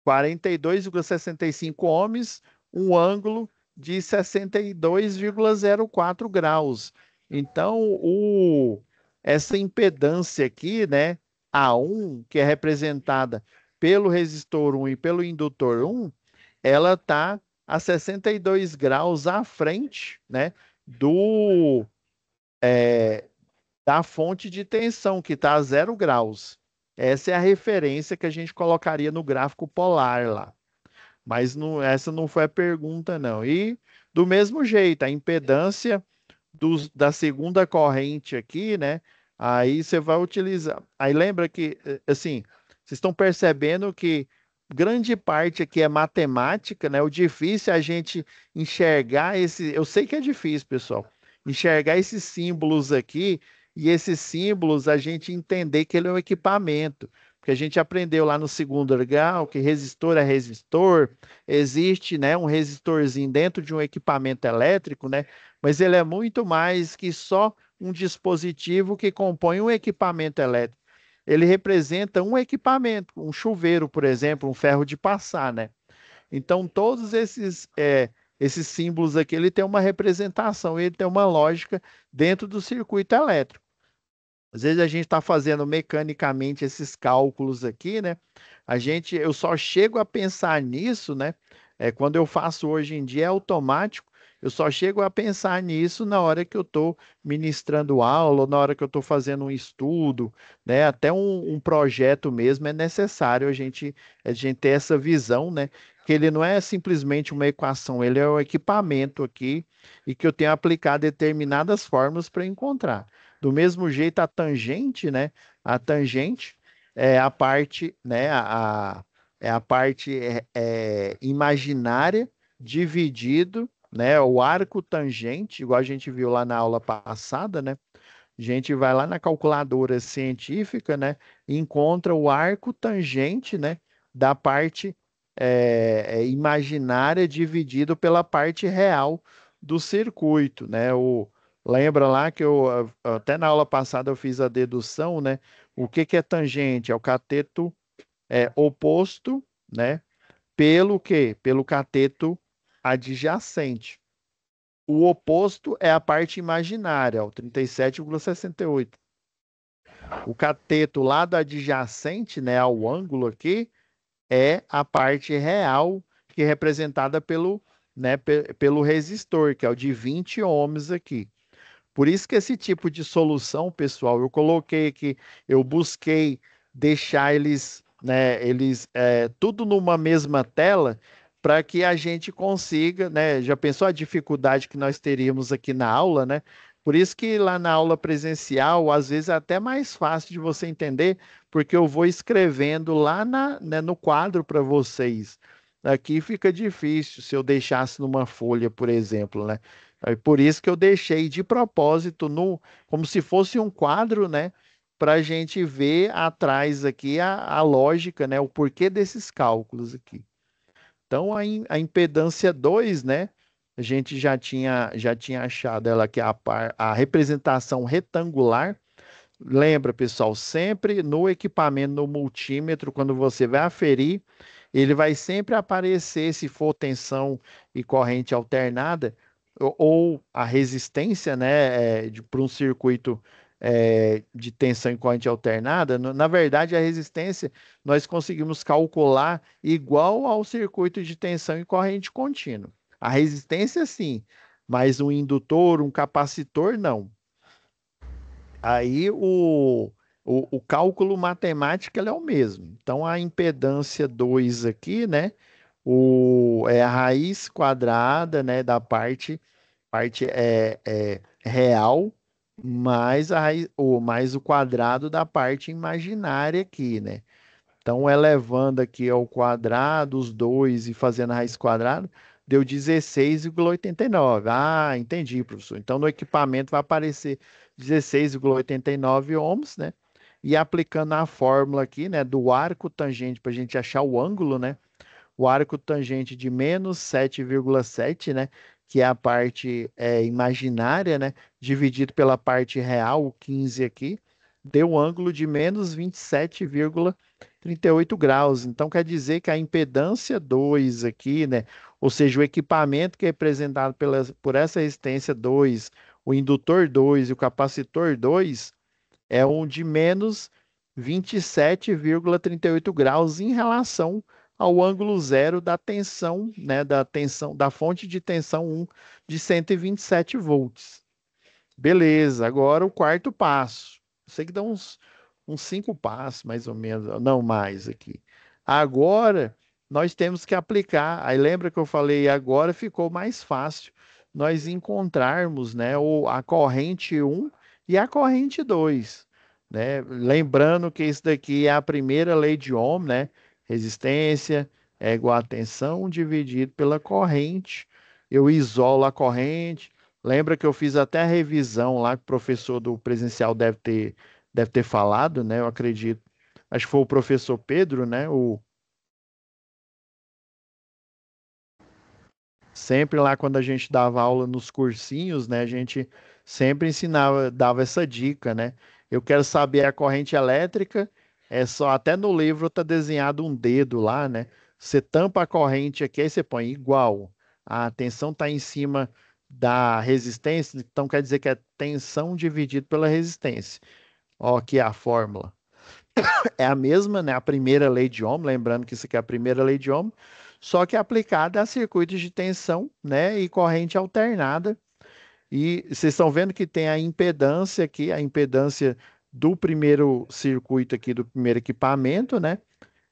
42,65 ohms, um ângulo de 62,04 graus. Então, essa impedância aqui, né, A1, que é representada pelo resistor 1 e pelo indutor 1, ela está a 62 graus à frente, né, do, da fonte de tensão, que está a 0 graus. Essa é a referência que a gente colocaria no gráfico polar lá. Mas não, essa não foi a pergunta, não. E do mesmo jeito, a impedância da segunda corrente aqui, né? Aí você vai utilizar. Aí lembra que, assim, vocês estão percebendo que grande parte aqui é matemática, né? O difícil é a gente enxergar esse. Eu sei que é difícil, pessoal, enxergar esses símbolos aqui e esses símbolos a gente entender que ele é um equipamento. Porque a gente aprendeu lá no segundo grau que resistor é resistor, existe, né, um resistorzinho dentro de um equipamento elétrico, né? Mas ele é muito mais que só um dispositivo que compõe um equipamento elétrico. Ele representa um equipamento, um chuveiro, por exemplo, um ferro de passar, né? Então, todos esses símbolos aqui, ele tem uma representação, ele tem uma lógica dentro do circuito elétrico. Às vezes a gente está fazendo mecanicamente esses cálculos aqui, né? Eu só chego a pensar nisso, né? Quando eu faço hoje em dia é automático. Eu só chego a pensar nisso na hora que eu estou ministrando aula, ou na hora que eu estou fazendo um estudo, né? Até um projeto mesmo é necessário a gente ter essa visão, né? Que ele não é simplesmente uma equação, ele é um equipamento aqui e que eu tenho aplicado determinadas fórmulas para encontrar. Do mesmo jeito, a tangente, né? A tangente é a parte, né? É a parte imaginária dividido, né? O arco tangente, igual a gente viu lá na aula passada, né? A gente vai lá na calculadora científica, né? E encontra o arco tangente, né? Da parte imaginária dividido pela parte real do circuito, né? Lembra lá que até na aula passada eu fiz a dedução, né? O que que é tangente? É o cateto oposto, né? Pelo quê? Pelo cateto adjacente. O oposto é a parte imaginária, o 37,68. O cateto lá do adjacente, né, ao ângulo aqui, é a parte real, que é representada pelo resistor, que é o de 20 ohms aqui. Por isso que esse tipo de solução, pessoal, eu coloquei aqui, eu busquei deixar eles tudo numa mesma tela para que a gente consiga, né? Já pensou a dificuldade que nós teríamos aqui na aula, né? Por isso que lá na aula presencial, às vezes é até mais fácil de você entender, porque eu vou escrevendo lá no quadro para vocês. Aqui fica difícil se eu deixasse numa folha, por exemplo, né? É por isso que eu deixei de propósito como se fosse um quadro, né? Para a gente ver atrás aqui a lógica, né? O porquê desses cálculos aqui. Então, a impedância 2, né? A gente já tinha achado ela que é a representação retangular. Lembra, pessoal, sempre no equipamento, no multímetro, quando você vai aferir, ele vai sempre aparecer, se for tensão e corrente alternada, ou a resistência, né, para um circuito de tensão e corrente alternada. Na verdade, a resistência nós conseguimos calcular igual ao circuito de tensão e corrente contínua. A resistência, sim, mas um indutor, um capacitor, não. Aí o cálculo matemático ele é o mesmo. Então a impedância 2 aqui, né? É a raiz quadrada, né, da parte real, mais o quadrado da parte imaginária aqui, né? Então, elevando aqui ao quadrado, os dois e fazendo a raiz quadrada, deu 16,89. Ah, entendi, professor. Então, no equipamento vai aparecer 16,89 ohms, né? E aplicando a fórmula aqui, né, do arco tangente para a gente achar o ângulo, né? O arco tangente de menos 7,7, né? Que é a parte imaginária, né? Dividido pela parte real, o 15 aqui, deu um ângulo de menos 27,38 graus. Então, quer dizer que a impedância 2 aqui, né? Ou seja, o equipamento que é representado por essa resistência 2, o indutor 2 e o capacitor 2, é um de menos 27,38 graus em relação ao ângulo zero da tensão, né, da fonte de tensão 1 de 127 volts. Beleza, agora o quarto passo. Sei que dá uns 5 passos, mais ou menos, não mais aqui. Agora, nós temos que aplicar. Aí lembra que eu falei, agora ficou mais fácil nós encontrarmos, né, a corrente 1 e a corrente 2, né? Lembrando que isso daqui é a primeira lei de Ohm, né? Resistência é igual a tensão dividido pela corrente. Eu isolo a corrente. Lembra que eu fiz até a revisão lá que o professor do presencial deve ter falado, né? Eu acredito. Acho que foi o professor Pedro, né? Sempre lá quando a gente dava aula nos cursinhos, né? A gente sempre ensinava, dava essa dica, né? Eu quero saber a corrente elétrica, é só até no livro tá desenhado um dedo lá, né? Você tampa a corrente aqui, aí você põe igual. A tensão está em cima da resistência, então quer dizer que é tensão dividido pela resistência. Ó, aqui é a fórmula. É a mesma, né? A primeira lei de Ohm, lembrando que isso aqui é a primeira lei de Ohm, só que é aplicada a circuitos de tensão, né? E corrente alternada. E vocês estão vendo que tem a impedância aqui, a impedância do primeiro circuito aqui, do primeiro equipamento, né?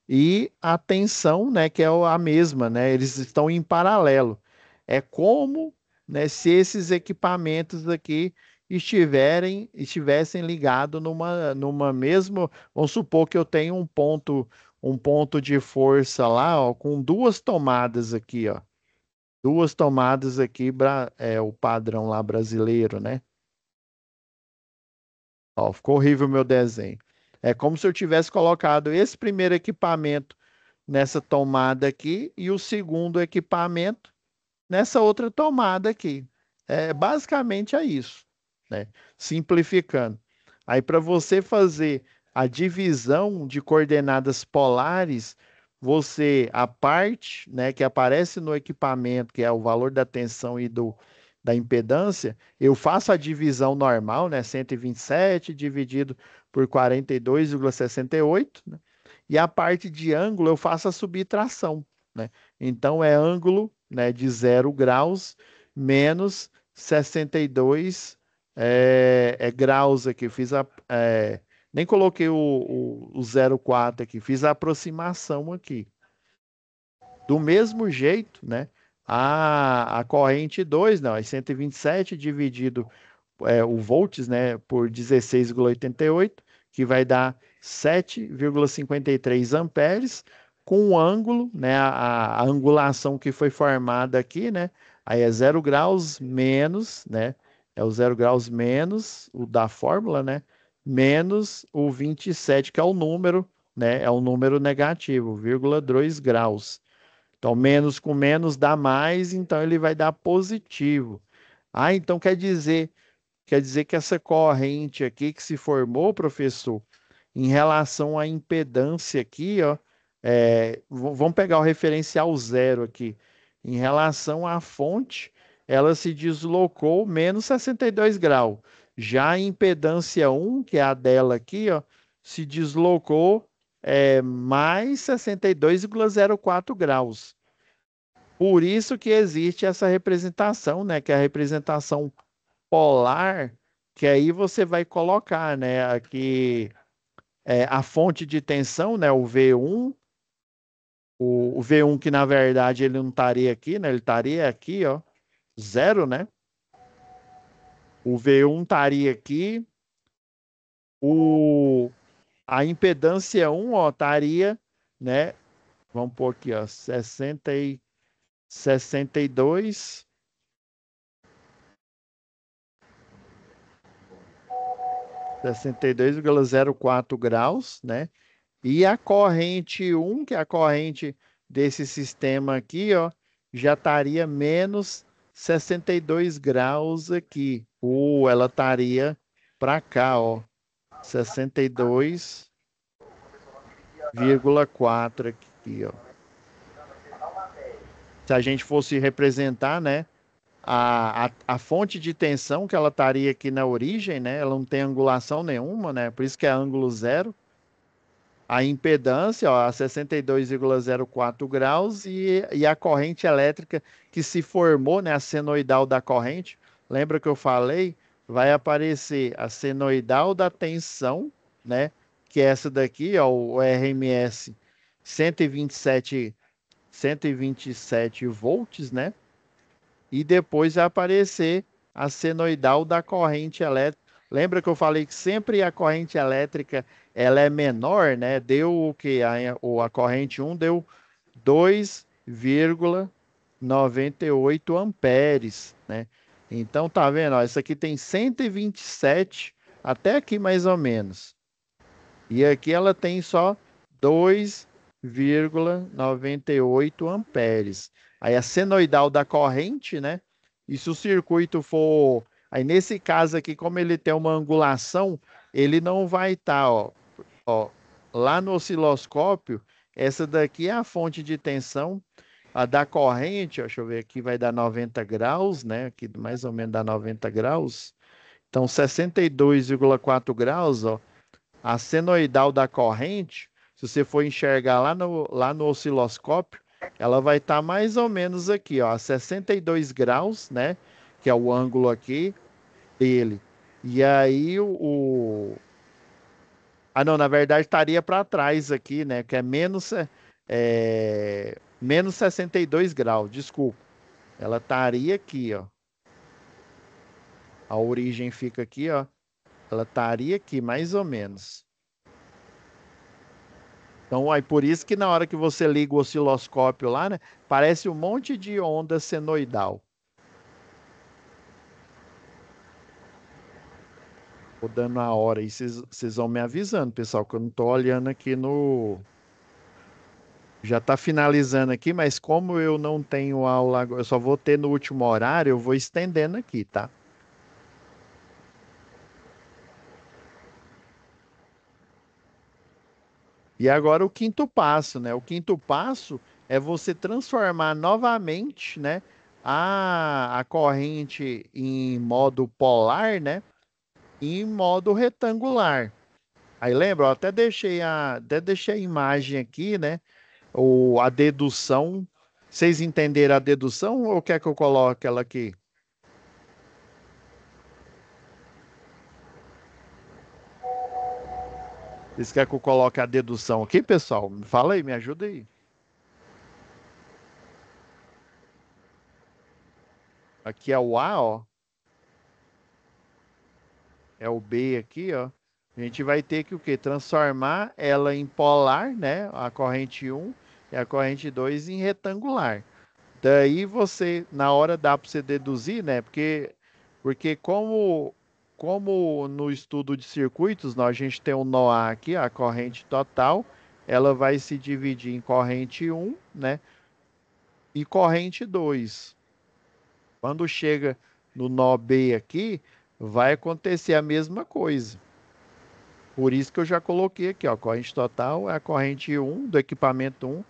E a tensão, né? Que é a mesma, né? Eles estão em paralelo. É como, né? Se esses equipamentos aqui estivessem ligados numa mesma. Vamos supor que eu tenho um ponto de força lá, ó, com duas tomadas aqui, ó. Duas tomadas aqui, o padrão lá brasileiro, né? Ó, ficou horrível o meu desenho. É como se eu tivesse colocado esse primeiro equipamento nessa tomada aqui e o segundo equipamento nessa outra tomada aqui. Basicamente é isso. né? Simplificando. Aí, para você fazer a divisão de coordenadas polares, a parte, né, que aparece no equipamento, que é o valor da tensão e da impedância, eu faço a divisão normal, né, 127 dividido por 42,68, né? E a parte de ângulo eu faço a subtração, né? Então é ângulo, né, de 0 graus menos 62 graus aqui. Nem coloquei o 0,4 aqui, fiz a aproximação aqui. Do mesmo jeito, né? A corrente 2, não, é 127 dividido o volts, né, por 16,88, que vai dar 7,53 amperes, com o ângulo, né, a angulação que foi formada aqui, né, aí é 0 graus menos, né, é o 0 graus menos o da fórmula, né, menos o 27, que é o número, né, é o número negativo, 0,2 graus. Então, menos com menos dá mais, então ele vai dar positivo. Ah, então quer dizer que essa corrente aqui que se formou, professor, em relação à impedância aqui, ó, vamos pegar o referencial zero aqui. Em relação à fonte, ela se deslocou menos 62 graus. Já a impedância 1, que é a dela aqui, ó, se deslocou mais 62,04 graus. Por isso que existe essa representação, né, que é a representação polar, que aí você vai colocar, né, aqui a fonte de tensão, né, o V1, o V1 que na verdade ele não estaria aqui, né, ele estaria aqui, ó, zero, né? O V1 estaria aqui, a impedância 1, ó, estaria, né? Vamos pôr aqui, ó, 62 62,04 graus, né? E a corrente 1, que é a corrente desse sistema aqui, ó, já estaria menos 62 graus aqui. Ou ela estaria para cá, ó, 62,4 aqui, ó. Se a gente fosse representar, né, a fonte de tensão, que ela estaria aqui na origem, né, ela não tem angulação nenhuma, né, por isso que é ângulo zero. A impedância, ó, a 62,04 graus e a corrente elétrica que se formou, né, a senoidal da corrente. Lembra que eu falei? Vai aparecer a senoidal da tensão, né, que é essa daqui, ó, o RMS 127 volts, né? E depois vai aparecer a senoidal da corrente elétrica. Lembra que eu falei que sempre a corrente elétrica ela é menor, né? Deu o que? A corrente 1 deu 2,98 amperes, né? Então tá vendo? Ó, isso aqui tem 127 até aqui mais ou menos. E aqui ela tem só 2,98 amperes. Aí a senoidal da corrente, né? E se o circuito for... Aí nesse caso aqui, como ele tem uma angulação, ele não vai estar, ó, lá no osciloscópio, essa daqui é a fonte de tensão, a da corrente, ó, deixa eu ver aqui, vai dar 90 graus, né? Aqui mais ou menos dá 90 graus. Então, 62,4 graus, ó, a senoidal da corrente, se você for enxergar lá no osciloscópio, ela vai estar mais ou menos aqui, ó, a 62 graus, né? Que é o ângulo aqui dele. E aí Ah, não, na verdade estaria para trás aqui, né? Que é menos 62 graus, desculpa. Ela estaria aqui, ó. A origem fica aqui, ó. Ela estaria aqui, mais ou menos. Então, aí por isso que na hora que você liga o osciloscópio lá, né, parece um monte de onda senoidal. Tô dando a hora aí, vocês vão me avisando, pessoal, que eu não tô olhando aqui no... Já tá finalizando aqui, mas como eu não tenho aula agora, eu só vou ter no último horário, eu vou estendendo aqui, tá? E agora o quinto passo, né? O quinto passo é você transformar novamente, né, a corrente em modo polar, né, em modo retangular. Aí lembra, ó, até deixei a imagem aqui, né? Ou a dedução. Vocês entenderam a dedução ou quer que eu coloque ela aqui? Vocês querem que eu coloque a dedução aqui, pessoal? Me fala aí, me ajuda aí. Aqui é o A, ó. É o B aqui, ó. A gente vai ter que o quê? Transformar ela em polar, né? A corrente um e a corrente 2 em retangular. Daí você, na hora dá para você deduzir, né? Porque como no estudo de circuitos, a gente tem um nó A aqui, a corrente total, ela vai se dividir em corrente um, né? E corrente 2. Quando chega no nó B aqui, vai acontecer a mesma coisa. Por isso que eu já coloquei aqui, ó, corrente total é a corrente um do equipamento um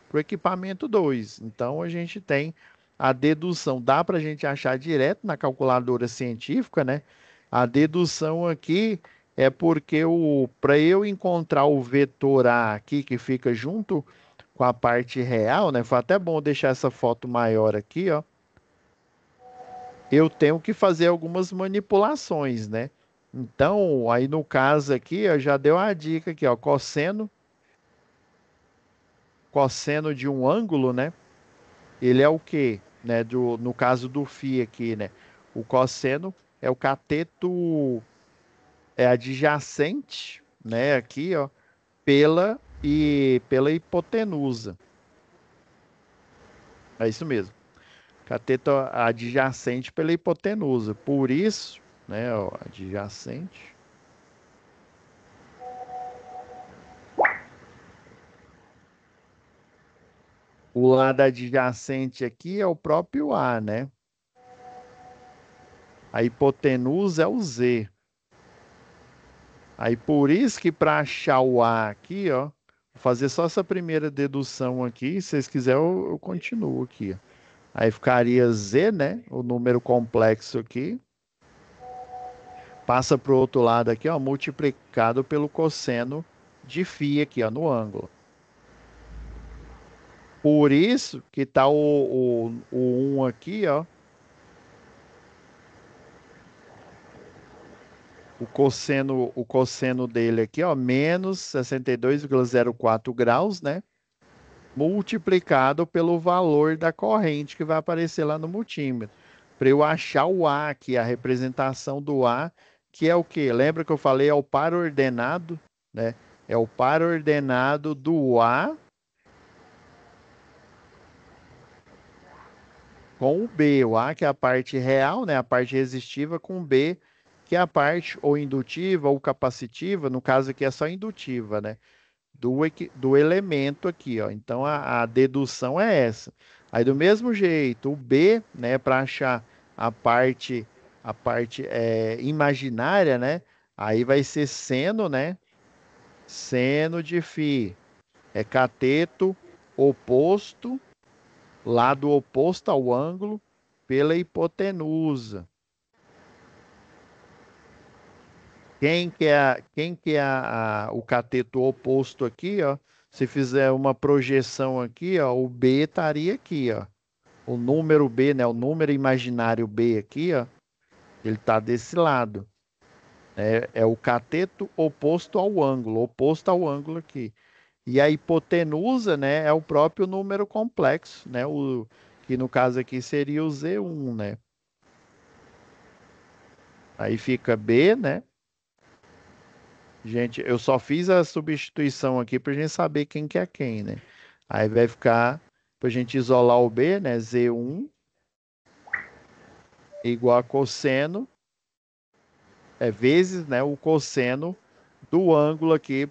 para o equipamento 2. Então a gente tem a dedução, dá para a gente achar direto na calculadora científica, né? A dedução aqui é porque para eu encontrar o vetor A aqui que fica junto com a parte real, né? Foi até bom deixar essa foto maior aqui, ó. Eu tenho que fazer algumas manipulações, né? Então, aí no caso aqui, eu já deu a dica aqui, ó, cosseno de um ângulo, né? Ele é o quê? Né? No caso do φ aqui, né? O cosseno é o cateto adjacente, né? Aqui, ó, pela hipotenusa. É isso mesmo. Cateto adjacente pela hipotenusa. Por isso, né? Ó, adjacente. O lado adjacente aqui é o próprio A, né? A hipotenusa é o Z. Aí por isso que para achar o A aqui, ó, vou fazer só essa primeira dedução aqui. Se vocês quiserem, eu continuo aqui. Aí ficaria Z, né? O número complexo aqui. Passa para o outro lado aqui, ó, multiplicado pelo cosseno de φ aqui, ó, no ângulo. Por isso que está o 1 aqui, ó. O cosseno dele aqui, ó, menos 62,04 graus, né? Multiplicado pelo valor da corrente que vai aparecer lá no multímetro. Para eu achar o A aqui, a representação do A, que é o quê? Lembra que eu falei? É o par ordenado, né? É o par ordenado do A com o B. O A, que é a parte real, né? A parte resistiva, com o B, que é a parte ou indutiva ou capacitiva. No caso aqui é só indutiva, né? Do elemento aqui, ó. Então a dedução é essa. Aí do mesmo jeito, o B, né, para achar a parte imaginária, né? Aí vai ser seno, né? Seno de φ é cateto oposto, lado oposto ao ângulo pela hipotenusa. Quem que é o cateto oposto aqui, ó? Se fizer uma projeção aqui, ó, o B estaria aqui, ó. O número B, né? O número imaginário B aqui, ó. Ele está desse lado. É o cateto oposto ao ângulo aqui. E a hipotenusa, né? É o próprio número complexo, né? Que no caso aqui seria o Z1, né? Aí fica B, né? Gente, eu só fiz a substituição aqui para a gente saber quem que é quem, né? Aí vai ficar, para a gente isolar o B, né? Z1 igual a cosseno, vezes, né, o cosseno do ângulo aqui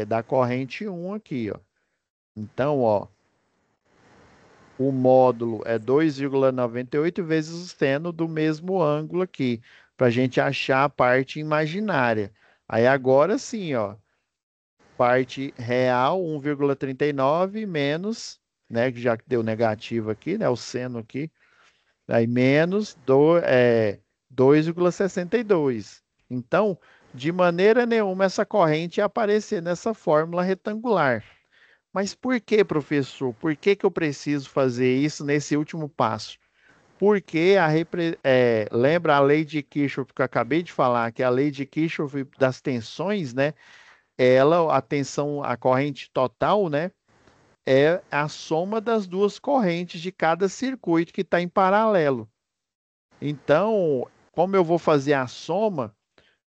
da corrente 1 aqui, ó. Então, ó, o módulo é 2,98 vezes o seno do mesmo ângulo aqui, para a gente achar a parte imaginária. Aí agora sim, ó. parte real 1,39 menos, né, que já deu negativo aqui, né, o seno aqui, aí menos 2,62. Então, de maneira nenhuma essa corrente ia aparecer nessa fórmula retangular. Mas por que, professor? Por que que eu preciso fazer isso nesse último passo? Porque lembra a lei de Kirchhoff que eu acabei de falar, que é a lei de Kirchhoff das tensões, né? A tensão, a corrente total, né? É a soma das duas correntes de cada circuito que está em paralelo. Então, como eu vou fazer a soma,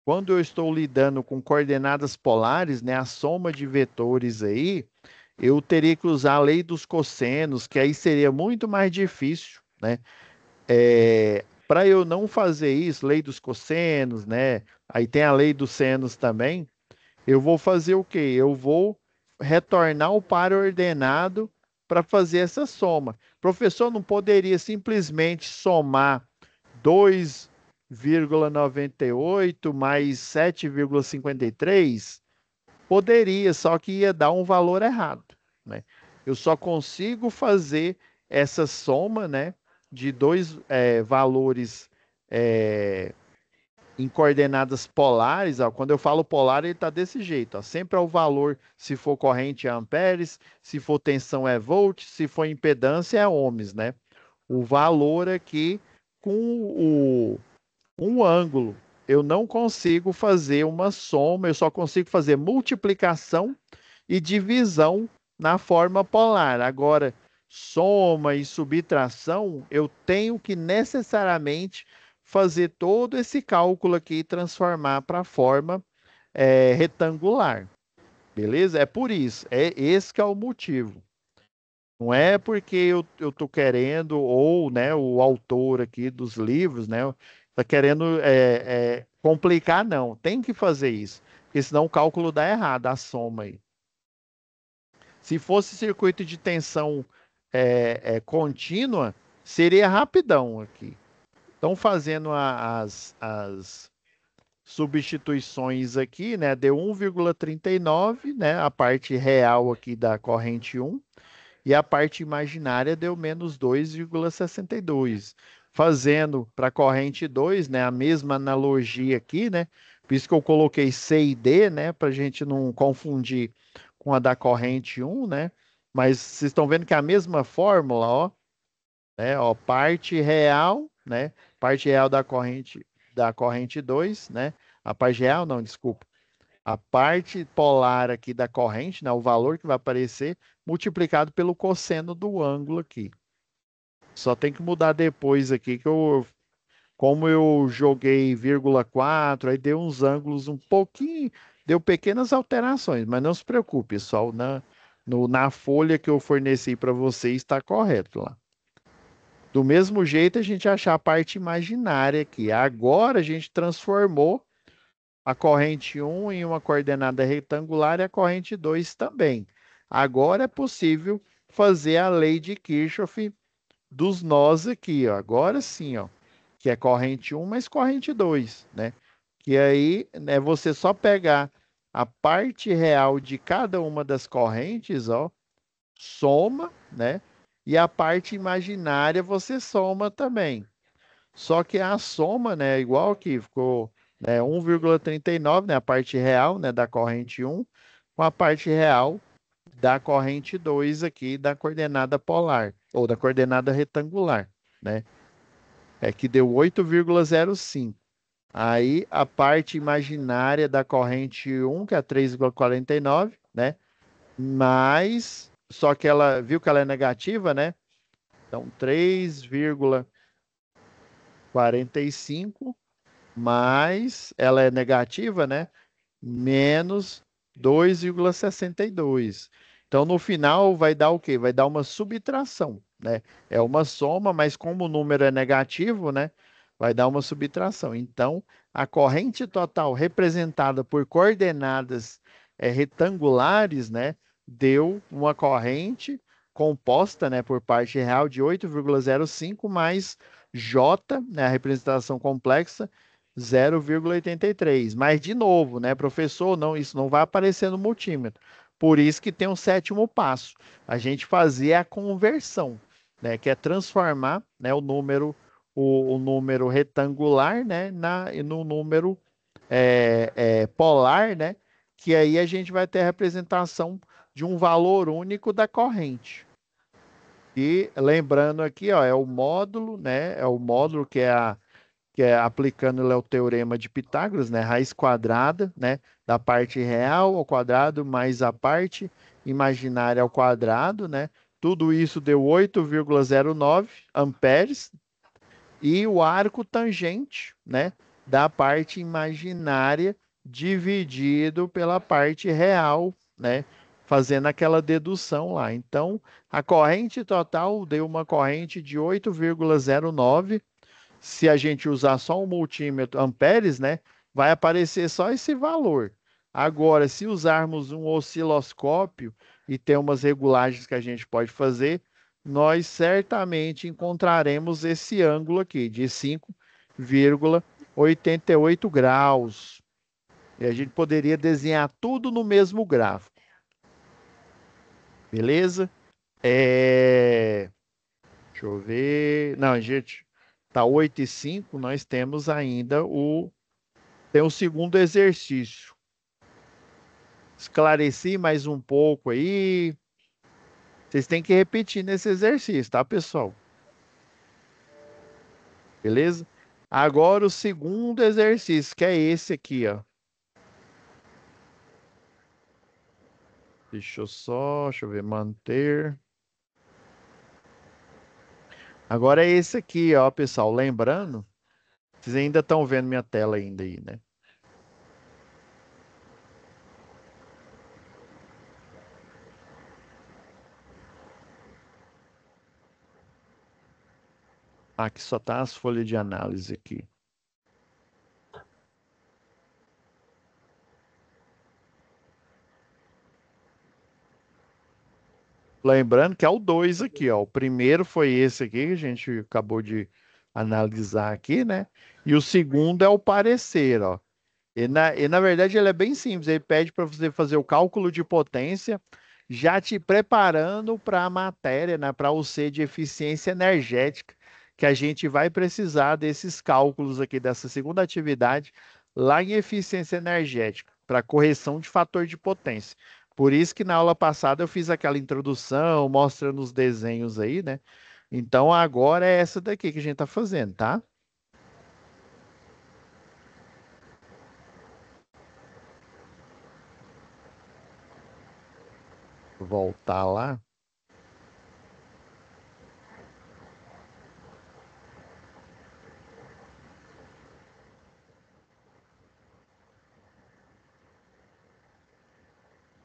quando eu estou lidando com coordenadas polares, né? A soma de vetores aí, eu teria que usar a lei dos cossenos, que aí seria muito mais difícil, né? Para eu não fazer isso, lei dos cossenos, né? Aí tem a lei dos senos também. Eu vou fazer o quê? Eu vou retornar o par ordenado para fazer essa soma. Professor, não poderia simplesmente somar 2,98 mais 7,53? Poderia, só que ia dar um valor errado, né? Eu só consigo fazer essa soma, né, de dois valores em coordenadas polares. Ó, quando eu falo polar, ele está desse jeito. Ó, sempre é o valor, se for corrente é amperes, se for tensão é volts, se for impedância é ohms, né? O valor aqui com um ângulo. Eu não consigo fazer uma soma, eu só consigo fazer multiplicação e divisão na forma polar. Agora, soma e subtração, eu tenho que necessariamente fazer todo esse cálculo aqui e transformar para a forma retangular. Beleza? É por isso. É esse que é o motivo. Não é porque eu estou querendo, ou né, o autor aqui dos livros, né, está querendo complicar, não. Tem que fazer isso, porque senão o cálculo dá errado, a soma aí. Se fosse circuito de tensão contínua, seria rapidão aqui. Então, fazendo as substituições aqui, né, deu 1,39, né, a parte real aqui da corrente 1. E a parte imaginária deu menos 2,62. Fazendo para a corrente 2, né, a mesma analogia aqui, né? Por isso que eu coloquei C e D, né, para a gente não confundir com a da corrente 1, né? Mas vocês estão vendo que é a mesma fórmula, ó, né? Ó, parte real, né? Parte real da corrente 2, né? A parte real, não, desculpa. A parte polar aqui da corrente, né, o valor que vai aparecer, multiplicado pelo cosseno do ângulo aqui. Só tem que mudar depois aqui, como eu joguei 0,4, aí deu uns ângulos um pouquinho, deu pequenas alterações, mas não se preocupe, pessoal, na folha que eu forneci para vocês está correto lá. Do mesmo jeito, a gente achar a parte imaginária aqui. Agora a gente transformou a corrente 1 em uma coordenada retangular e a corrente 2 também. Agora é possível fazer a lei de Kirchhoff dos nós aqui, ó. Agora sim, ó, que é corrente 1 mais corrente 2, né? Que aí é você só pegar a parte real de cada uma das correntes, ó, soma, né? E a parte imaginária você soma também. Só que a soma, né, igual que ficou, né, 1,39, né, a parte real, né, da corrente 1, com a parte real da corrente 2 aqui da coordenada polar, ou da coordenada retangular, né? É que deu 8,05. Aí a parte imaginária da corrente 1, que é 3,49, né? Mais, só que ela, viu que ela é negativa, né? Então, 3,45 mais, ela é negativa, né? Menos 2,62. Então, no final, vai dar o quê? Vai dar uma subtração, né? É uma soma, mas como o número é negativo, né? Vai dar uma subtração. Então, a corrente total representada por coordenadas retangulares, né? Deu uma corrente composta, né, por parte real de 8,05 mais J, né, a representação complexa, 0,83. Mas, de novo, né, professor, não, isso não vai aparecer no multímetro. Por isso que tem um sétimo passo. A gente fazer a conversão, né, que é transformar, né, o número retangular, né, no número polar, né, que aí a gente vai ter a representação de um valor único da corrente. E lembrando aqui, ó, é o módulo, né, é o módulo que é aplicando o teorema de Pitágoras, né? Raiz quadrada, né? Da parte real ao quadrado mais a parte imaginária ao quadrado, né? Tudo isso deu 8,09 amperes e o arco tangente, né? Da parte imaginária dividido pela parte real, né? Fazendo aquela dedução lá. Então, a corrente total deu uma corrente de 8,09. Se a gente usar só um multímetro amperes, né, vai aparecer só esse valor. Agora, se usarmos um osciloscópio e ter umas regulagens que a gente pode fazer, nós certamente encontraremos esse ângulo aqui de 5,88 graus. E a gente poderia desenhar tudo no mesmo gráfico. Beleza? Deixa eu ver. Não, gente, tá 8:05. Nós temos ainda tem o segundo exercício. Esclareci mais um pouco aí. Vocês têm que repetir nesse exercício, tá, pessoal? Beleza? Agora o segundo exercício, que é esse aqui, ó. Deixa eu ver, manter. Agora é esse aqui, ó, pessoal. Lembrando, vocês ainda estão vendo minha tela ainda aí, né? Aqui só tá as folhas de análise aqui. Lembrando que é o 2 aqui, ó. O primeiro foi esse aqui que a gente acabou de analisar aqui, né? E o segundo é o parecer, ó. Na verdade ele é bem simples. Ele pede para você fazer o cálculo de potência, já te preparando para a matéria, né? Para o C de eficiência energética, que a gente vai precisar desses cálculos aqui dessa segunda atividade lá em eficiência energética, para correção de fator de potência. Por isso que na aula passada eu fiz aquela introdução, mostrando os desenhos aí, né? Então agora é essa daqui que a gente está fazendo, tá? Vou voltar lá.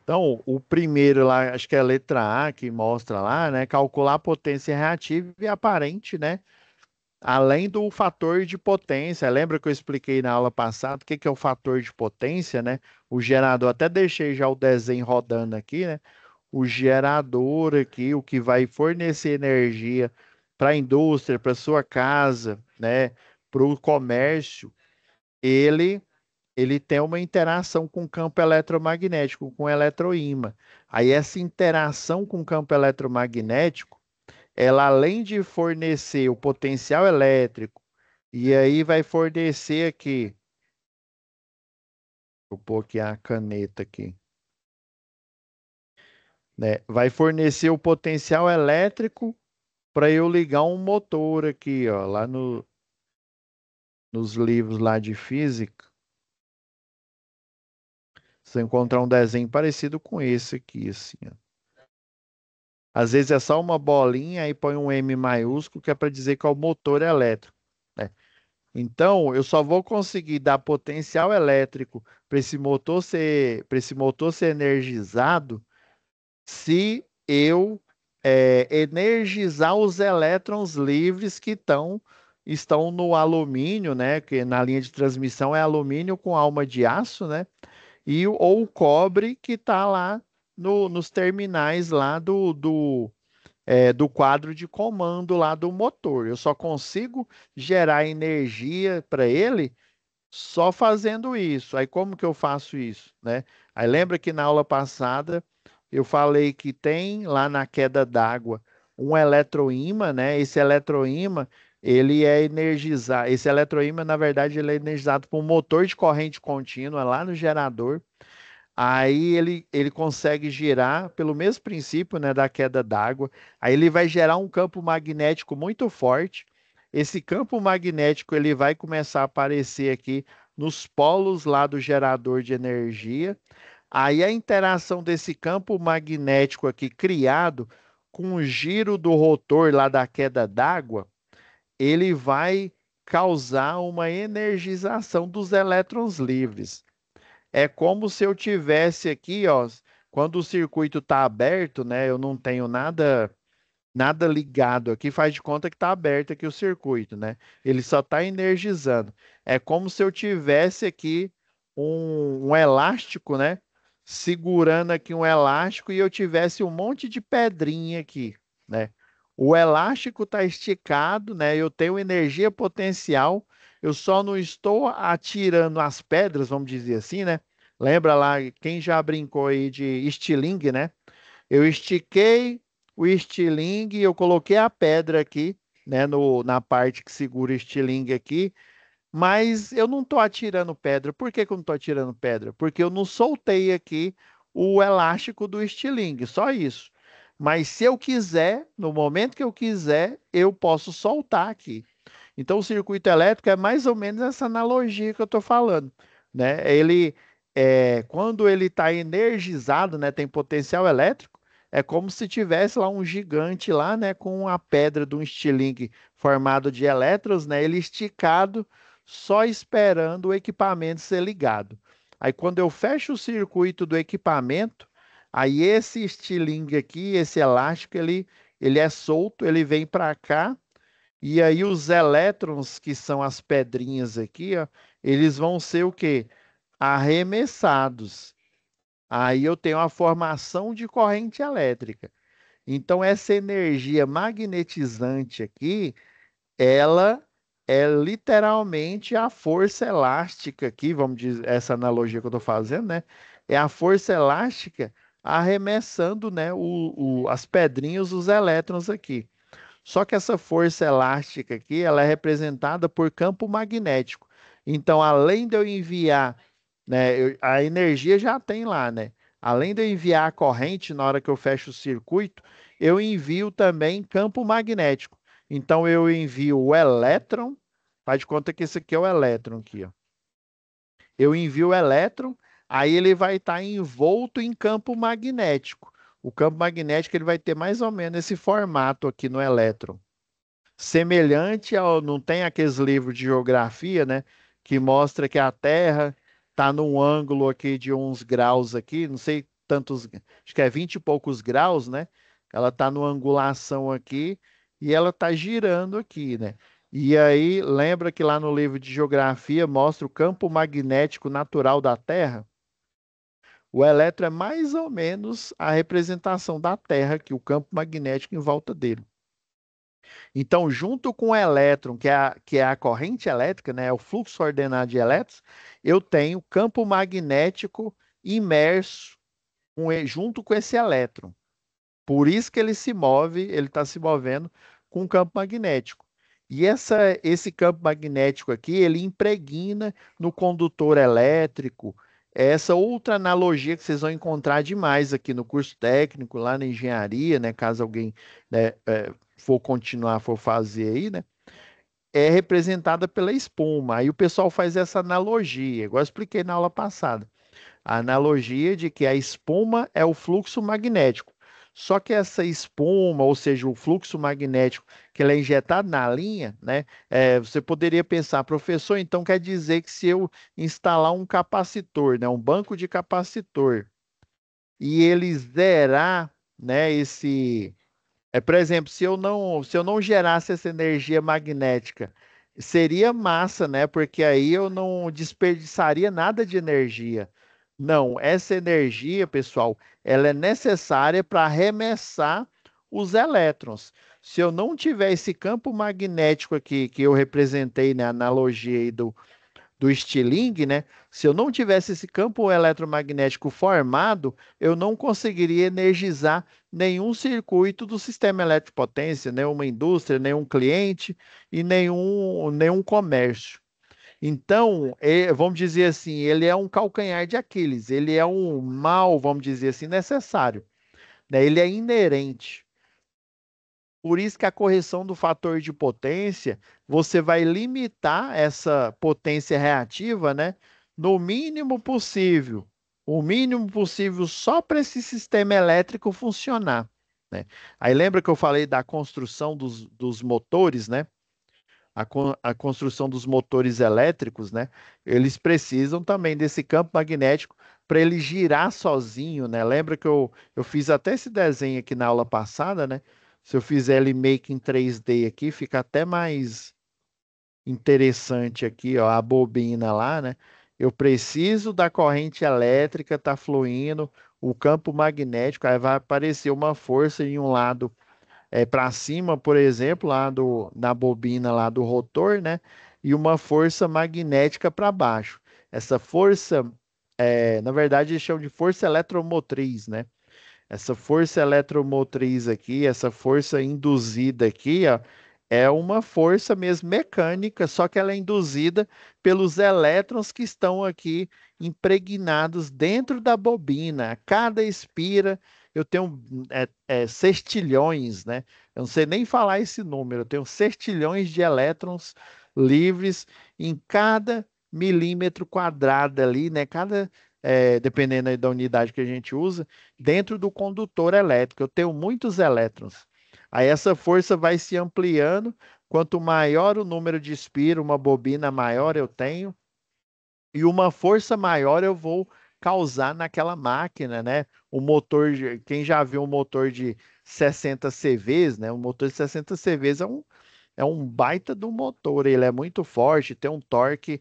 Então, o primeiro lá, acho que é a letra A que mostra lá, né? Calcular a potência reativa e aparente, né? Além do fator de potência. Lembra que eu expliquei na aula passada o que que é o fator de potência, né? O gerador, até deixei já o desenho rodando aqui, né? O gerador aqui, o que vai fornecer energia para a indústria, para sua casa, né? Para o comércio, ele ele tem uma interação com o campo eletromagnético, com o eletroímã. Aí essa interação com o campo eletromagnético, ela além de fornecer o potencial elétrico, e aí vai fornecer aqui, vou pôr aqui a caneta aqui, né? Vai fornecer o potencial elétrico para eu ligar um motor aqui, ó, lá nos livros lá de física. Você encontrar um desenho parecido com esse aqui, assim, ó. Às vezes é só uma bolinha, aí põe um M maiúsculo, que é para dizer que é o motor elétrico, né? Então, eu só vou conseguir dar potencial elétrico para esse motor ser energizado se eu energizar os elétrons livres que estão no alumínio, né? Que na linha de transmissão é alumínio com alma de aço, né? Ou o cobre que está lá nos terminais lá do quadro de comando lá do motor. Eu só consigo gerar energia para ele só fazendo isso. Aí como que eu faço isso, né? Aí lembra que na aula passada eu falei que tem lá na queda d'água um eletroímã, né? Esse eletroímã, ele é energizado. Esse eletroímã, na verdade, ele é energizado por um motor de corrente contínua lá no gerador. Aí ele consegue girar pelo mesmo princípio, né, da queda d'água. Aí ele vai gerar um campo magnético muito forte. Esse campo magnético ele vai começar a aparecer aqui nos polos lá do gerador de energia. Aí a interação desse campo magnético aqui criado com o giro do rotor lá da queda d'água, ele vai causar uma energização dos elétrons livres. É como se eu tivesse aqui, ó, quando o circuito está aberto, né? Eu não tenho nada ligado aqui, faz de conta que está aberto aqui o circuito, né? Ele só está energizando. É como se eu tivesse aqui um elástico, né? Segurando aqui um elástico e eu tivesse um monte de pedrinha aqui, né? O elástico está esticado, né? Eu tenho energia potencial, eu só não estou atirando as pedras, vamos dizer assim, né? Lembra lá, quem já brincou aí de estilingue, né? Eu estiquei o estilingue, eu coloquei a pedra aqui, né, na parte que segura o estilingue aqui, mas eu não estou atirando pedra. Por que que eu não estou atirando pedra? Porque eu não soltei aqui o elástico do estilingue, só isso. Mas se eu quiser, no momento que eu quiser, eu posso soltar aqui. Então, o circuito elétrico é mais ou menos essa analogia que eu estou falando, né? Quando ele está energizado, né, tem potencial elétrico, é como se tivesse lá um gigante lá, né, com a pedra de um estilingue formado de elétrons, né, ele esticado, só esperando o equipamento ser ligado. Aí, quando eu fecho o circuito do equipamento, aí esse estilingue aqui, esse elástico, ele é solto, ele vem para cá. E aí os elétrons, que são as pedrinhas aqui, ó, eles vão ser o quê? Arremessados. Aí eu tenho a formação de corrente elétrica. Então essa energia magnetizante aqui, ela é literalmente a força elástica aqui, vamos dizer, essa analogia que eu estou fazendo, né? É a força elástica arremessando, né, as pedrinhas, os elétrons aqui. Só que essa força elástica aqui, ela é representada por campo magnético. Então, além de eu enviar, né, a energia já tem lá, né? Além de eu enviar a corrente na hora que eu fecho o circuito, eu envio também campo magnético. Então, eu envio o elétron, faz de conta que esse aqui é o elétron aqui, ó. Eu envio o elétron, aí ele vai estar envolto em campo magnético. O campo magnético ele vai ter mais ou menos esse formato aqui no elétron, semelhante ao, não tem aqueles livros de geografia, né, que mostra que a Terra está num ângulo aqui de uns graus aqui, não sei tantos, acho que é 20 e poucos graus, né? Ela está numa angulação aqui e ela está girando aqui, né? E aí, lembra que lá no livro de geografia mostra o campo magnético natural da Terra? O elétron é mais ou menos a representação da Terra, que o campo magnético em volta dele. Então, junto com o elétron, que é a corrente elétrica, né, o fluxo ordenado de elétrons, eu tenho campo magnético imerso junto com esse elétron. Por isso que ele se move, ele está se movendo com o campo magnético. E esse campo magnético aqui, ele impregna no condutor elétrico. Essa outra analogia que vocês vão encontrar demais aqui no curso técnico, lá na engenharia, né? Caso alguém, né, for continuar, for fazer aí, né? É representada pela espuma. Aí o pessoal faz essa analogia, igual eu expliquei na aula passada. A analogia de que a espuma é o fluxo magnético. Só que essa espuma, ou seja, o fluxo magnético que ele é injetado na linha, né? Você poderia pensar, professor, então quer dizer que se eu instalar um capacitor, né, um banco de capacitor, e ele zerar, né, por exemplo, se eu não gerasse essa energia magnética, seria massa, né? Porque aí eu não desperdiçaria nada de energia. Não, essa energia, pessoal, ela é necessária para arremessar os elétrons. Se eu não tiver esse campo magnético aqui, que eu representei na analogia aí do do Stirling, né? Se eu não tivesse esse campo eletromagnético formado, eu não conseguiria energizar nenhum circuito do sistema elétrico de potência, nenhuma indústria, nenhum cliente e nenhum comércio. Então, vamos dizer assim, ele é um calcanhar de Aquiles, ele é um mal, vamos dizer assim, necessário, né? Ele é inerente. Por isso que a correção do fator de potência, você vai limitar essa potência reativa, né, no mínimo possível. O mínimo possível só para esse sistema elétrico funcionar, né? Aí lembra que eu falei da construção dos motores, né? A construção dos motores elétricos, né? Eles precisam também desse campo magnético para ele girar sozinho, né? Lembra que eu fiz até esse desenho aqui na aula passada, né? Se eu fizer ele meio que em 3D aqui, fica até mais interessante aqui, ó, a bobina lá, né? Eu preciso da corrente elétrica, tá fluindo, o campo magnético, aí vai aparecer uma força em um lado para cima, por exemplo, na bobina lá do rotor, né? E uma força magnética para baixo. Essa força, na verdade, eles chamam de força eletromotriz, né? Essa força eletromotriz aqui, essa força induzida aqui, ó, é uma força mesmo mecânica, só que ela é induzida pelos elétrons que estão aqui impregnados dentro da bobina. Cada espira, eu tenho sextilhões, né? Eu não sei nem falar esse número, eu tenho sextilhões de elétrons livres em cada milímetro quadrado ali, né? Dependendo aí da unidade que a gente usa dentro do condutor elétrico. Eu tenho muitos elétrons. Aí essa força vai se ampliando. Quanto maior o número de espiro, uma bobina maior eu tenho, e uma força maior eu vou causar naquela máquina, né? Quem já viu um motor de 60 CVs, né? Um motor de 60 CVs é um baita do motor, ele é muito forte, tem um torque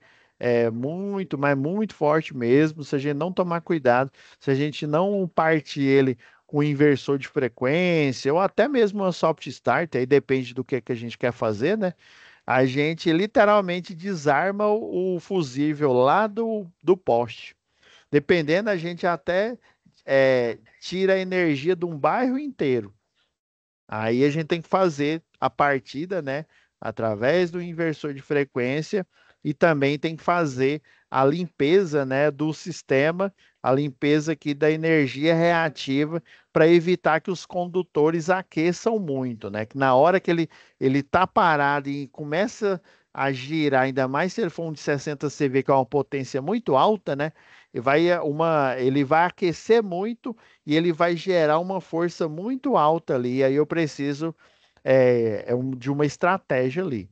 muito, mas muito forte mesmo. Se a gente não tomar cuidado, se a gente não partir ele com inversor de frequência, ou até mesmo uma soft start, aí depende do que a gente quer fazer, né? A gente literalmente desarma o fusível lá do poste. Dependendo, a gente até tira a energia de um bairro inteiro. Aí a gente tem que fazer a partida, né, através do inversor de frequência e também tem que fazer a limpeza, né, do sistema, a limpeza aqui da energia reativa para evitar que os condutores aqueçam muito, né? Que na hora que ele tá parado e começa a girar, ainda mais se ele for um de 60 CV, que é uma potência muito alta, né? Ele vai aquecer muito e ele vai gerar uma força muito alta ali. Aí eu preciso de uma estratégia ali.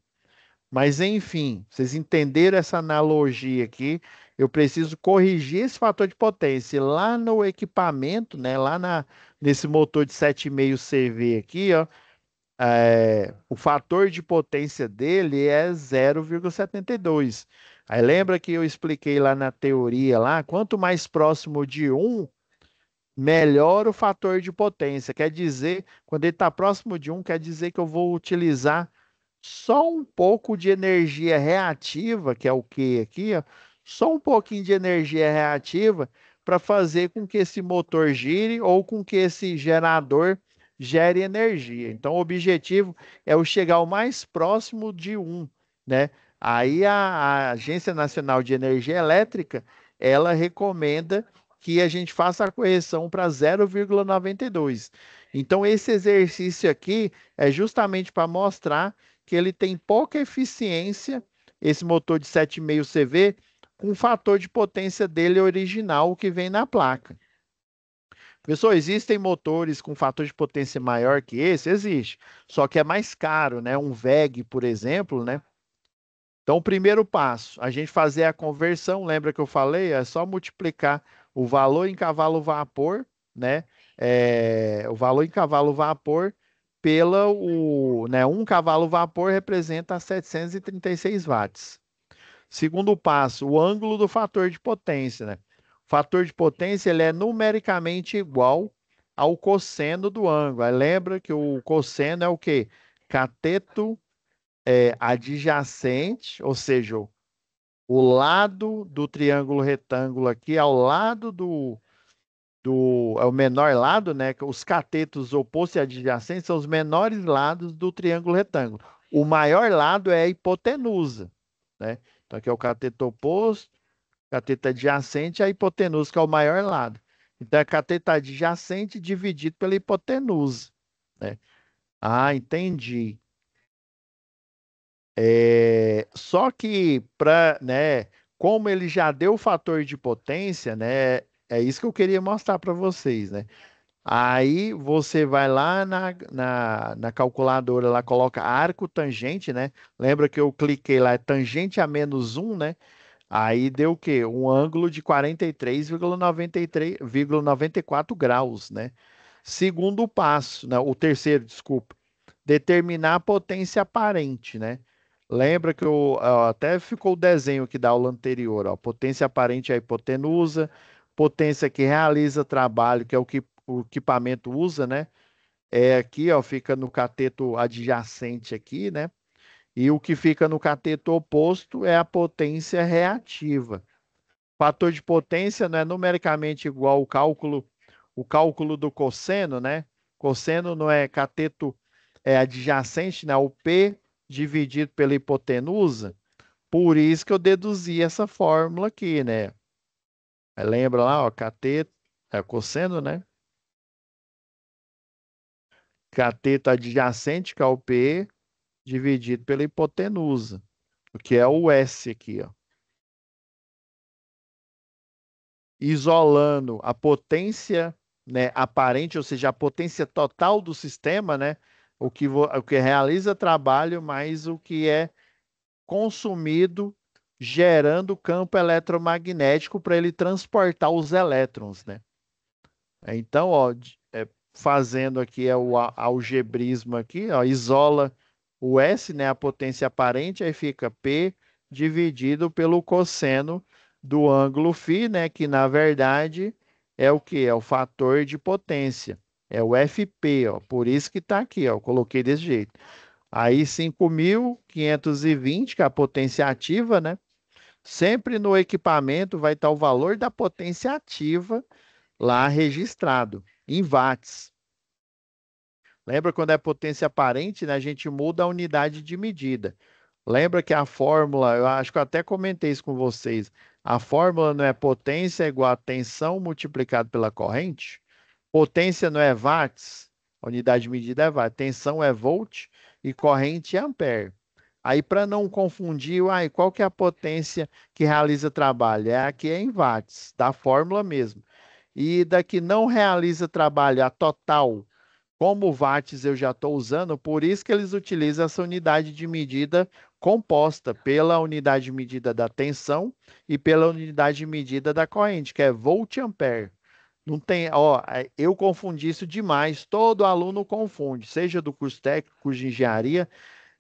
Mas enfim, vocês entenderam essa analogia aqui? Eu preciso corrigir esse fator de potência lá no equipamento, né? Nesse motor de 7,5 CV aqui, ó. O fator de potência dele é 0,72. Aí lembra que eu expliquei lá na teoria lá, quanto mais próximo de 1, melhor o fator de potência. Quer dizer, quando ele está próximo de 1, quer dizer que eu vou utilizar só um pouco de energia reativa, que é o Q aqui, ó, só um pouquinho de energia reativa para fazer com que esse motor gire ou com que esse gerador gere energia. Então, o objetivo é eu chegar o mais próximo de 1, né? Aí a Agência Nacional de Energia Elétrica, ela recomenda que a gente faça a correção para 0,92. Então, esse exercício aqui é justamente para mostrar que ele tem pouca eficiência, esse motor de 7,5 CV, com o fator de potência dele original, o que vem na placa. Pessoal, existem motores com fator de potência maior que esse? Existe. Só que é mais caro, né? Um VEG, por exemplo, né? Então, o primeiro passo, a gente fazer a conversão, lembra que eu falei? É só multiplicar o valor em cavalo-vapor, né? O valor em cavalo-vapor né? 1 cavalo-vapor representa 736 watts. Segundo passo, o ângulo do fator de potência, né? O fator de potência ele é numericamente igual ao cosseno do ângulo. Aí lembra que o cosseno é o quê? Cateto adjacente, ou seja, O lado do triângulo retângulo aqui, ao lado é o menor lado, né? Os catetos opostos e adjacentes são os menores lados do triângulo retângulo. O maior lado é a hipotenusa, né? Então aqui é o cateto oposto, cateto adjacente e a hipotenusa, que é o maior lado. Então é cateto adjacente dividido pela hipotenusa, né? Ah, entendi. Só que para, né, como ele já deu o fator de potência, né, é isso que eu queria mostrar para vocês, né? Aí você vai lá na calculadora, lá coloca arco tangente, né? Lembra que eu cliquei lá, é tangente a -1, né? Aí deu o quê? Um ângulo de 43,94 graus, né? Segundo passo, né? O terceiro, desculpa, determinar a potência aparente, né? Lembra que até ficou o desenho aqui da aula anterior, ó. Potência aparente é a hipotenusa, potência que realiza trabalho, que é o que o equipamento usa, né? É aqui, ó, fica no cateto adjacente aqui, né? E o que fica no cateto oposto é a potência reativa. Fator de potência não é numericamente igual o cálculo do cosseno, né? Cosseno não é cateto adjacente, né? O P dividido pela hipotenusa. Por isso que eu deduzi essa fórmula aqui, né? Lembra lá, ó, cateto é cosseno, né? Cateto adjacente, que é o P, dividido pela hipotenusa, o que é o S aqui, ó. Isolando a potência, né, aparente, ou seja, a potência total do sistema, né, o que realiza trabalho, mais o que é consumido, gerando campo eletromagnético para ele transportar os elétrons, né? Então, ó, fazendo aqui o algebrismo aqui, ó, isola o S, né, a potência aparente, aí fica P dividido pelo cosseno do ângulo φ, né, que na verdade é o que? É o fator de potência, é o FP, ó, por isso que está aqui, ó, eu coloquei desse jeito. Aí 5.520, que é a potência ativa, né? Sempre no equipamento vai estar o valor da potência ativa lá registrado, em watts. Lembra quando é potência aparente, né? A gente muda a unidade de medida. Lembra que a fórmula, eu acho que eu até comentei isso com vocês. A fórmula não é potência igual a tensão multiplicado pela corrente? Potência não é watts, a unidade de medida é watt. Tensão é volt e corrente é ampere. Aí, para não confundir, qual que é a potência que realiza trabalho? É aqui em watts, da fórmula mesmo. E da que não realiza trabalho, a total, como watts eu já estou usando, por isso que eles utilizam essa unidade de medida composta pela unidade de medida da tensão e pela unidade de medida da corrente, que é volt-ampere. Não tem, ó, eu confundi isso demais, todo aluno confunde, seja do curso técnico, curso de engenharia,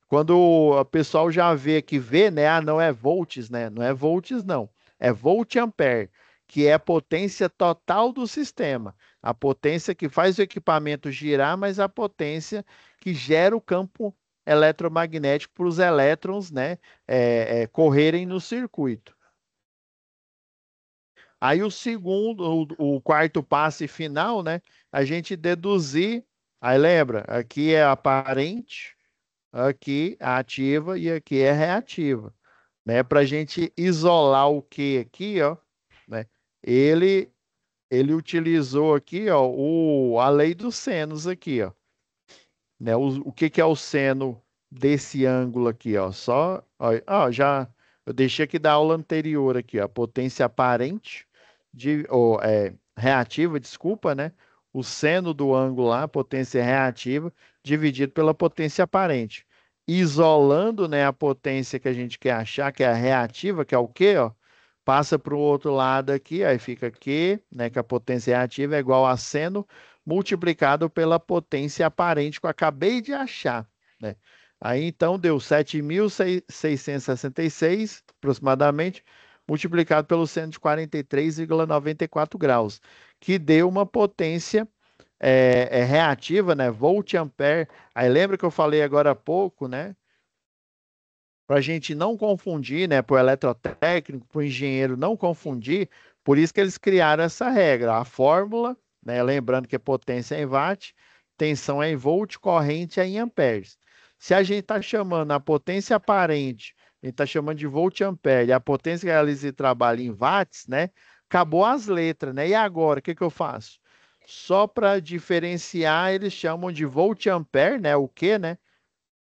quando o pessoal já vê, né, não é volts, né, não é volts não, é volt-ampere, que é a potência total do sistema, a potência que faz o equipamento girar, mas a potência que gera o campo eletromagnético para os elétrons, né, correrem no circuito. Aí o segundo, o quarto passo e final, né? A gente deduzir. Aí lembra, aqui é aparente, aqui é ativa e aqui é reativa, né? Para a gente isolar o que aqui, ó, né? Ele ele utilizou aqui, ó, a lei dos senos aqui, ó, né? O que que é o seno desse ângulo aqui, ó? Só, ó, já eu deixei aqui da aula anterior aqui, ó, a potência aparente reativa, desculpa, né? O seno do ângulo lá, potência reativa, dividido pela potência aparente. Isolando, né, a potência que a gente quer achar, que é a reativa, que é o quê, ó? Passa para o outro lado aqui, aí fica Q, né, que a potência reativa é igual a seno multiplicado pela potência aparente que eu acabei de achar, né? Aí então deu 7.666 aproximadamente, multiplicado pelo seno de 43,94 graus, que deu uma potência reativa, né? Volt-ampere. Aí lembra que eu falei agora há pouco, né? para a gente não confundir, né, para o eletrotécnico, para o engenheiro não confundir, por isso que eles criaram essa regra. A fórmula, né, lembrando que potência é em watt, tensão é em volt, corrente é em amperes. Se a gente está chamando a potência aparente, a gente está chamando de volt-ampere, e a potência que realiza esse trabalho em watts, né, acabou as letras, né? E agora, o que que eu faço? Só para diferenciar, eles chamam de volt-ampere, né? O quê, né?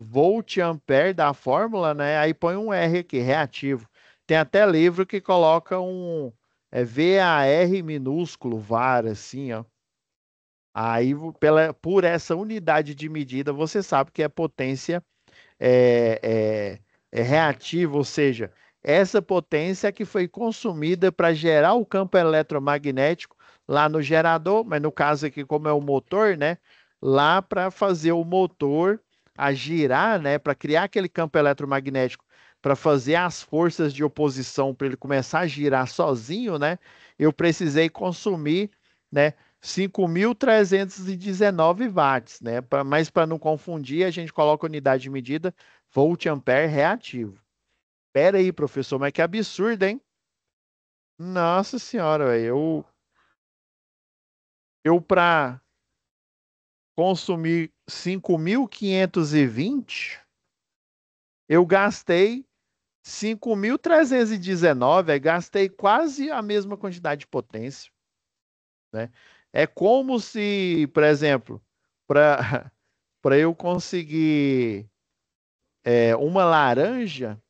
Volt-ampere da fórmula, né? Aí põe um R aqui, reativo. Tem até livro que coloca um VAR minúsculo, VAR, assim, ó. Aí, por essa unidade de medida, você sabe que é potência é, reativa, ou seja, essa potência que foi consumida para gerar o campo eletromagnético lá no gerador, mas no caso aqui, como é o motor, né? Lá para fazer o motor a girar, né? Para criar aquele campo eletromagnético, para fazer as forças de oposição para ele começar a girar sozinho, né? Eu precisei consumir, né? 5.319 watts, né? Mas para não confundir, a gente coloca a unidade de medida volt-ampere reativo. Pera aí, professor, mas que absurdo, hein? Nossa senhora, véio, eu para consumir 5.520, eu gastei 5.319, gastei quase a mesma quantidade de potência, né? É como se, por exemplo, para para eu conseguir uma laranja,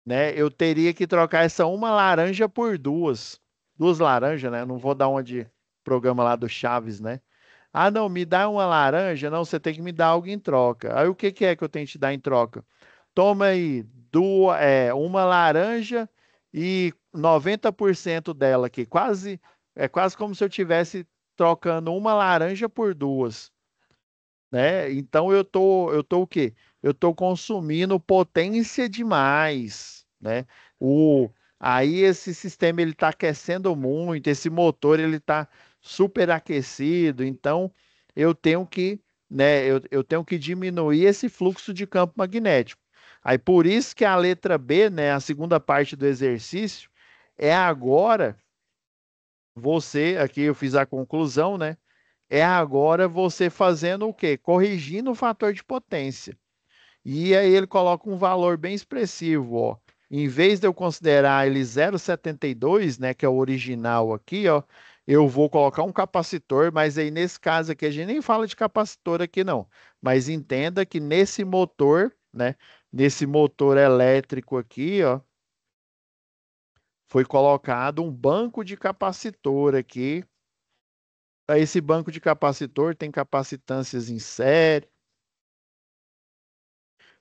né? Eu teria que trocar essa uma laranja por duas laranjas, né? Não vou dar uma de programa lá do Chaves, né? Ah, não, me dá uma laranja, não, você tem que me dar algo em troca. Aí o que que é que eu tenho que te dar em troca? Toma aí uma laranja e 90% dela aqui, quase como se eu tivesse trocando uma laranja por duas, né? Então eu tô o quê? Eu tô consumindo potência demais, né? O Aí esse sistema ele está aquecendo muito, esse motor ele está superaquecido, então eu tenho que, né? Eu tenho que diminuir esse fluxo de campo magnético. Aí por isso que a letra B, né? A segunda parte do exercício é agora aqui eu fiz a conclusão, né? É agora você fazendo o quê? Corrigindo o fator de potência. E aí ele coloca um valor bem expressivo, ó. Em vez de eu considerar ele 0,72, né, que é o original aqui, ó, eu vou colocar um capacitor, mas aí nesse caso aqui a gente nem fala de capacitor aqui não. Mas entenda que nesse motor, né, nesse motor elétrico aqui, ó, foi colocado um banco de capacitor aqui. Esse banco de capacitor tem capacitâncias em série,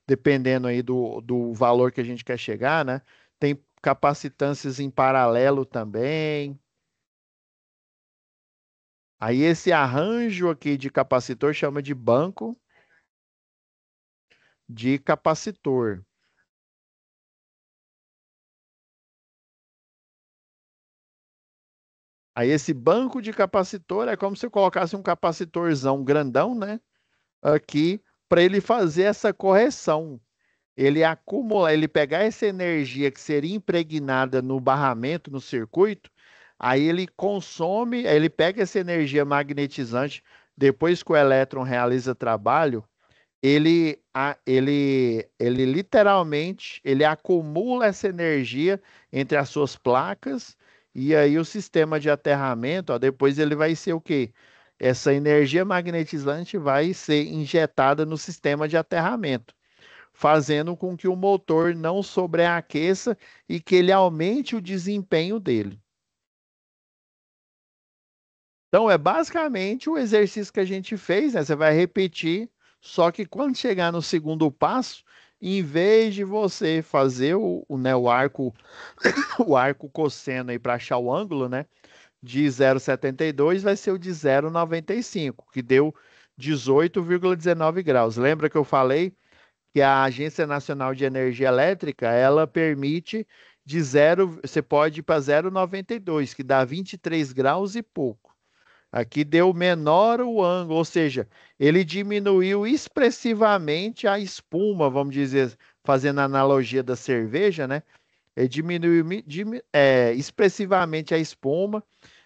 dependendo aí do valor que a gente quer chegar, né? Tem capacitâncias em paralelo também. Aí esse arranjo aqui de capacitor chama de banco de capacitor. Aí esse banco de capacitor é como se eu colocasse um capacitorzão grandão, né? Aqui para ele fazer essa correção. Ele pegar essa energia que seria impregnada no barramento, no circuito, aí ele consome, aí ele pega essa energia magnetizante, depois que o elétron realiza trabalho, ele literalmente, ele acumula essa energia entre as suas placas, e aí o sistema de aterramento, ó, depois ele vai ser o quê? Essa energia magnetizante vai ser injetada no sistema de aterramento, fazendo com que o motor não sobreaqueça e que ele aumente o desempenho dele. Então, é basicamente o exercício que a gente fez, né? Você vai repetir, só que quando chegar no segundo passo, em vez de você fazer né, o arco, o arco cosseno aí para achar o ângulo, né, de 0,72, vai ser o de 0,95, que deu 18,19 graus. Lembra que eu falei que a Agência Nacional de Energia Elétrica, ela permite você pode ir para 0,92, que dá 23 graus e pouco. Aqui deu menor o ângulo, ou seja, ele diminuiu expressivamente a espuma, vamos dizer, fazendo a analogia da cerveja, né? Ele diminuiu expressivamente a espuma.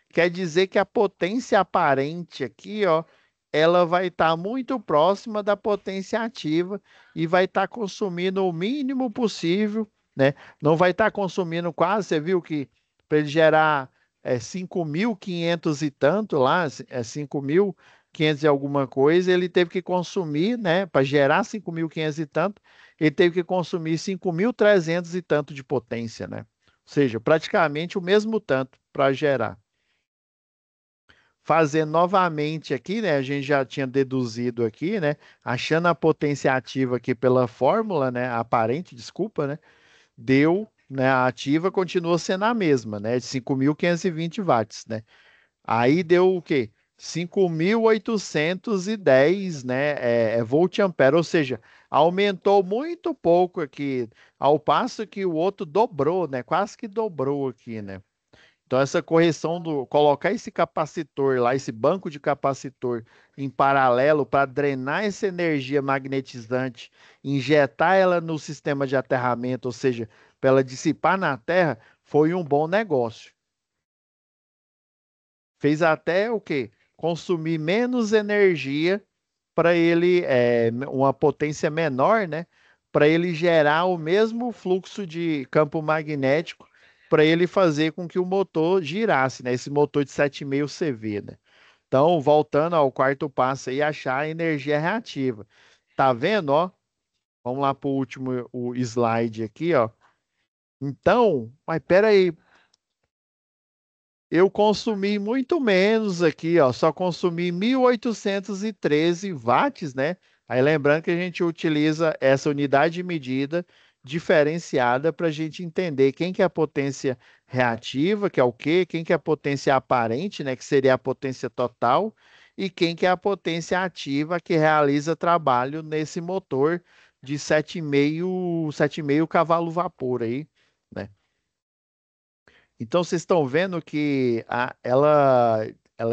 Quer dizer que a potência aparente aqui, ó, ela vai estar muito próxima da potência ativa e vai estar consumindo o mínimo possível, né? Não vai estar consumindo quase, você viu que para ele gerar 5.500 e tanto lá, 5.500 e alguma coisa, ele teve que consumir, né? Para gerar 5.500 e tanto, ele teve que consumir 5.300 e tanto de potência, né? Ou seja, praticamente o mesmo tanto para gerar. Fazendo novamente aqui, né? A gente já tinha deduzido aqui, né? Achando a potência ativa aqui pela fórmula, né? Aparente, desculpa, né? Deu, né? A ativa continua sendo a mesma, né? De 5.520 watts, né? Aí deu o quê? 5.810, né? Volt-ampere, ou seja, aumentou muito pouco aqui, ao passo que o outro dobrou, né? Quase que dobrou aqui, né? Então, essa correção colocar esse capacitor lá, esse banco de capacitor em paralelo para drenar essa energia magnetizante, injetar ela no sistema de aterramento, ou seja, para ela dissipar na Terra, foi um bom negócio. Fez até o quê? Consumir menos energia para ele, uma potência menor, né? Para ele gerar o mesmo fluxo de campo magnético para ele fazer com que o motor girasse, né? Esse motor de 7,5 CV, né? Então, voltando ao quarto passo aí, achar a energia reativa. Tá vendo, ó? Vamos lá para o último o slide aqui, ó. Então, mas pera aí, eu consumi muito menos aqui, ó. Só consumi 1.813 watts, né? Aí lembrando que a gente utiliza essa unidade de medida diferenciada para a gente entender quem que é a potência reativa, que é o quê? Quem que é a potência aparente, né? Que seria a potência total, e quem que é a potência ativa que realiza trabalho nesse motor de 7,5 cavalo vapor aí, né? Então, vocês estão vendo que ela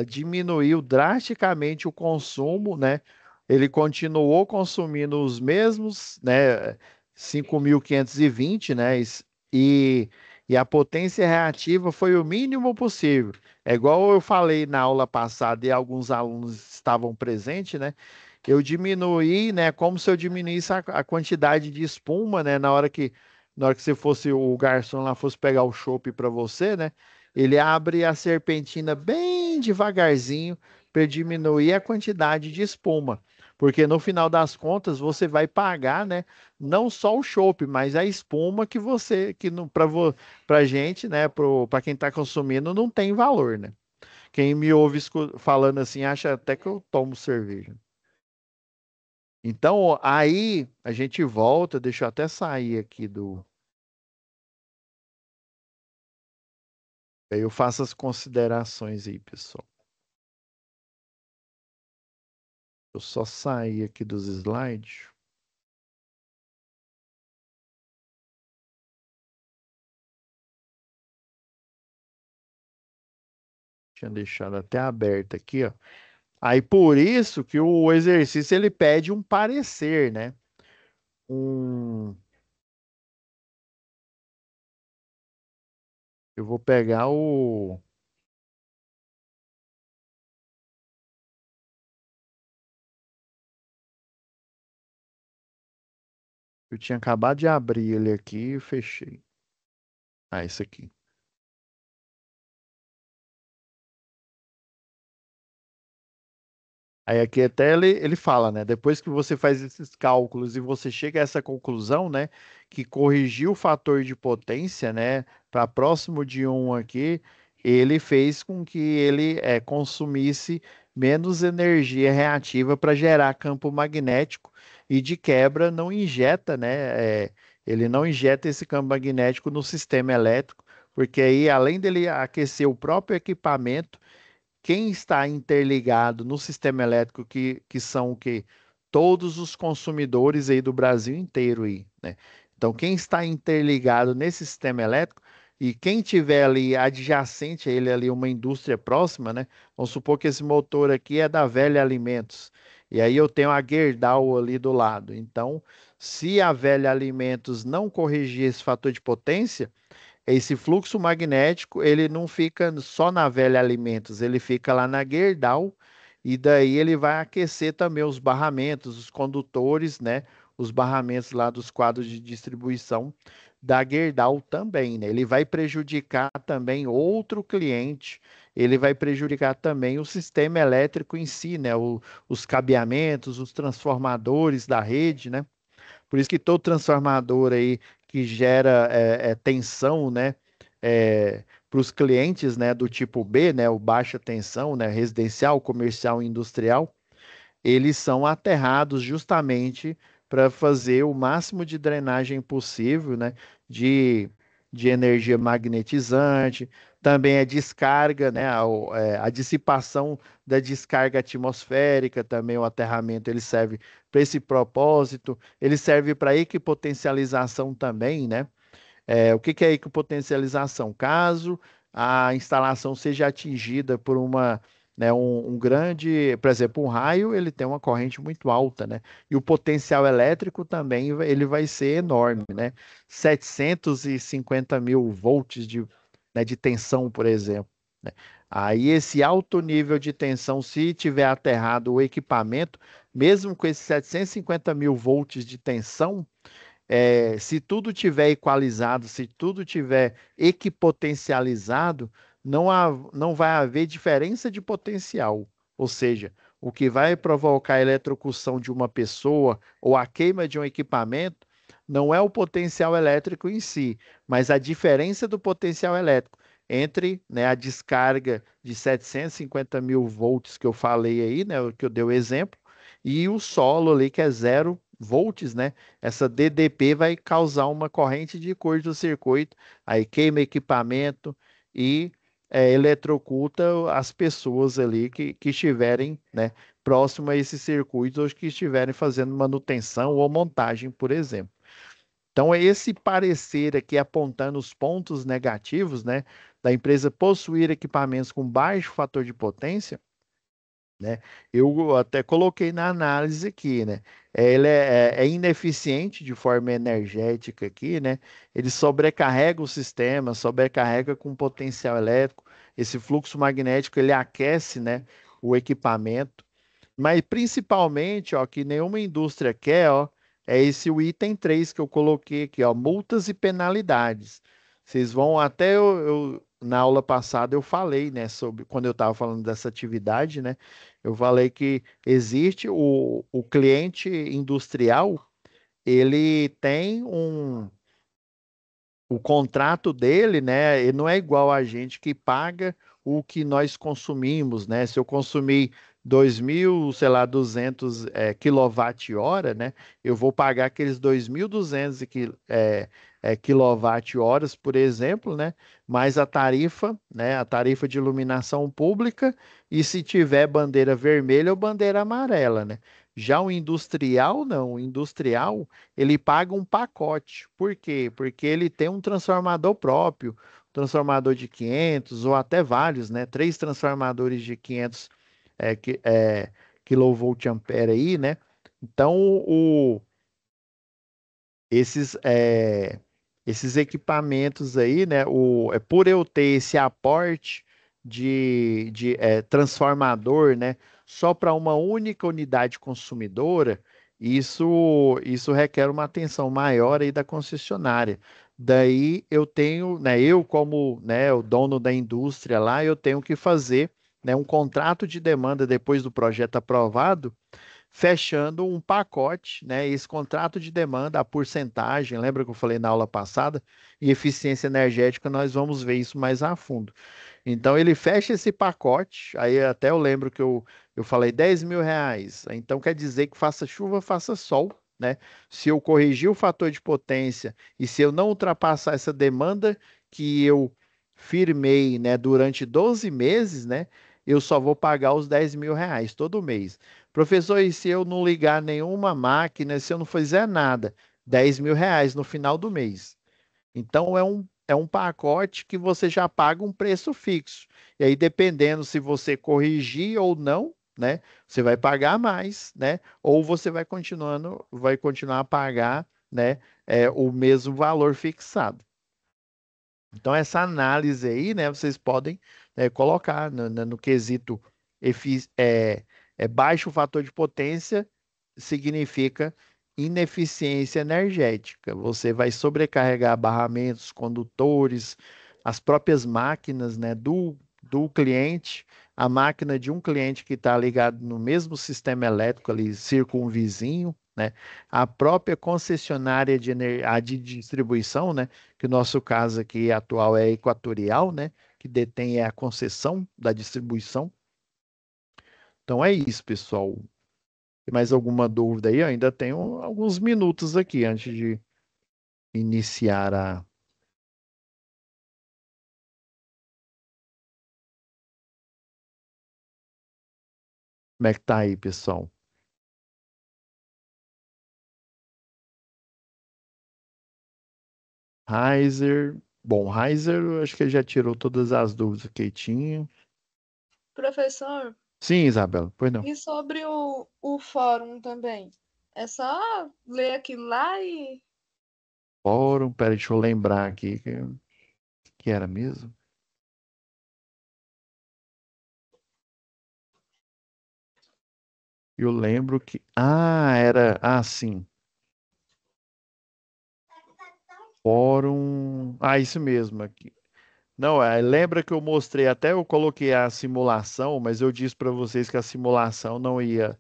diminuiu drasticamente o consumo, né? Ele continuou consumindo os mesmos, né? 5.520, né? E, e a potência reativa foi o mínimo possível. É igual eu falei na aula passada e alguns alunos estavam presentes, né? Eu diminuí, né? Como se eu diminuísse a quantidade de espuma, né? Na hora que você fosse o garçom lá fosse pegar o chopp para você, né? Ele abre a serpentina bem devagarzinho para diminuir a quantidade de espuma, porque no final das contas você vai pagar, né? Não só o chopp, mas a espuma que você que não para gente, né? Para quem está consumindo não tem valor, né? Quem me ouve falando assim acha até que eu tomo cerveja. Então, aí a gente volta, deixa eu até sair aqui do. Aí eu faço as considerações aí, pessoal. Eu só saí aqui dos slides. Tinha deixado até aberto aqui, ó. Aí por isso que o exercício ele pede um parecer, né? Um... Eu vou pegar o. Eu tinha acabado de abrir ele aqui e fechei. Ah, esse aqui. Aí aqui até ele fala, né? Depois que você faz esses cálculos e você chega a essa conclusão, né? Que corrigiu o fator de potência, né? Para próximo de um aqui, ele fez com que ele consumisse menos energia reativa para gerar campo magnético e de quebra não injeta, né? Ele não injeta esse campo magnético no sistema elétrico, porque aí, além dele aquecer o próprio equipamento, quem está interligado no sistema elétrico, que são o quê? Todos os consumidores aí do Brasil inteiro aí, né? Então, quem está interligado nesse sistema elétrico e quem tiver ali adjacente a ele ali uma indústria próxima, né? Vamos supor que esse motor aqui é da Velha Alimentos. E aí eu tenho a Gerdau ali do lado. Então, se a Velha Alimentos não corrigir esse fator de potência, esse fluxo magnético, ele não fica só na Velha Alimentos, ele fica lá na Gerdau, e daí ele vai aquecer também os barramentos, os condutores, né? Os barramentos lá dos quadros de distribuição da Gerdau também, né? Ele vai prejudicar também outro cliente, ele vai prejudicar também o sistema elétrico em si, né? Os cabeamentos, os transformadores da rede, né? Por isso que todo transformador aí que gera tensão, né, para os clientes, né, do tipo B, né, o baixa tensão, né, residencial, comercial e industrial, eles são aterrados justamente para fazer o máximo de drenagem possível, né, de, de energia magnetizante, também a descarga, né, a dissipação da descarga atmosférica, também o aterramento ele serve para esse propósito, ele serve para equipotencialização também, né? O que que é equipotencialização? Caso a instalação seja atingida por né, um grande, por exemplo, um raio, ele tem uma corrente muito alta, né? E o potencial elétrico também ele vai ser enorme, né? 750 mil volts né, de tensão, por exemplo, né? Aí esse alto nível de tensão, se tiver aterrado o equipamento, mesmo com esses 750 mil volts de tensão, se tudo tiver equalizado, se tudo tiver equipotencializado, não vai haver diferença de potencial. Ou seja, o que vai provocar a eletrocução de uma pessoa ou a queima de um equipamento não é o potencial elétrico em si, mas a diferença do potencial elétrico entre, né, a descarga de 750 mil volts que eu falei aí, né, que eu dei o exemplo, e o solo ali que é 0 volts, né? Essa DDP vai causar uma corrente de curto-circuito, aí queima equipamento e eletrocuta as pessoas ali que estiverem, né, próximo a esse circuito ou que estiverem fazendo manutenção ou montagem, por exemplo. Então, é esse parecer aqui apontando os pontos negativos, né, da empresa possuir equipamentos com baixo fator de potência, né? Eu até coloquei na análise aqui, né? Ele é ineficiente de forma energética aqui, né? Ele sobrecarrega o sistema, sobrecarrega com potencial elétrico. Esse fluxo magnético ele aquece, né, o equipamento. Mas principalmente, ó, que nenhuma indústria quer, ó, é esse o item 3 que eu coloquei aqui, ó, multas e penalidades. Vocês vão até na aula passada eu falei, né, sobre quando eu estava falando dessa atividade, né? Eu falei que existe o cliente industrial, ele tem o contrato dele, né, ele não é igual a gente que paga o que nós consumimos, né? Se eu consumir 2.000, sei lá, 200 quilowatt-hora, né, eu vou pagar aqueles 2.200 quilowatt-horas, por exemplo, né, mais a tarifa, né, a tarifa de iluminação pública, e se tiver bandeira vermelha ou bandeira amarela, né? Já o industrial, não. O industrial, ele paga um pacote. Por quê? Porque ele tem um transformador próprio, transformador de 500 ou até vários, né? 3 transformadores de 500 kilovolt ampere aí, né? Então, esses, esses equipamentos aí, né? Por eu ter esse aporte de transformador, né? Só para uma única unidade consumidora, isso requer uma atenção maior aí da concessionária. Daí eu tenho, né? Eu como, né, o dono da indústria lá, eu tenho que fazer, né, um contrato de demanda depois do projeto aprovado fechando um pacote, né? Esse contrato de demanda, a porcentagem, lembra que eu falei na aula passada? E eficiência energética, nós vamos ver isso mais a fundo. Então, ele fecha esse pacote, aí até eu lembro que eu falei R$ 10.000, então quer dizer que faça chuva, faça sol, né? Se eu corrigir o fator de potência e se eu não ultrapassar essa demanda que eu firmei, né, durante 12 meses, né? Eu só vou pagar os R$ 10.000 todo mês. Professor, e se eu não ligar nenhuma máquina, se eu não fizer nada? R$ 10.000 no final do mês. Então é um pacote que você já paga um preço fixo. E aí, dependendo se você corrigir ou não, né? Você vai pagar mais, né? Ou você vai continuar a pagar, né? O mesmo valor fixado. Então, essa análise aí, né, vocês podem colocar no quesito efi- é, baixo fator de potência, significa ineficiência energética. Você vai sobrecarregar barramentos, condutores, as próprias máquinas, né, do cliente, a máquina de um cliente que está ligado no mesmo sistema elétrico ali, circunvizinho, né, a própria concessionária a de distribuição, né, que o nosso caso aqui atual é Equatorial, né? Que detém a concessão da distribuição. Então é isso, pessoal. Tem mais alguma dúvida aí? Eu ainda tenho alguns minutos aqui antes de iniciar a. Como é que tá aí, pessoal? Heiser. Bom, Heiser, eu acho que ele já tirou todas as dúvidas que tinha. Professor, Sim, Isabela, pois não. e sobre o fórum também? É só ler aquilo lá e. Fórum, peraí, deixa eu lembrar aqui que era mesmo. Eu lembro que. Ah, era. Ah, sim. Fórum. Ah, isso mesmo aqui. Não, lembra que eu mostrei, até eu coloquei a simulação, mas eu disse para vocês que a simulação não ia,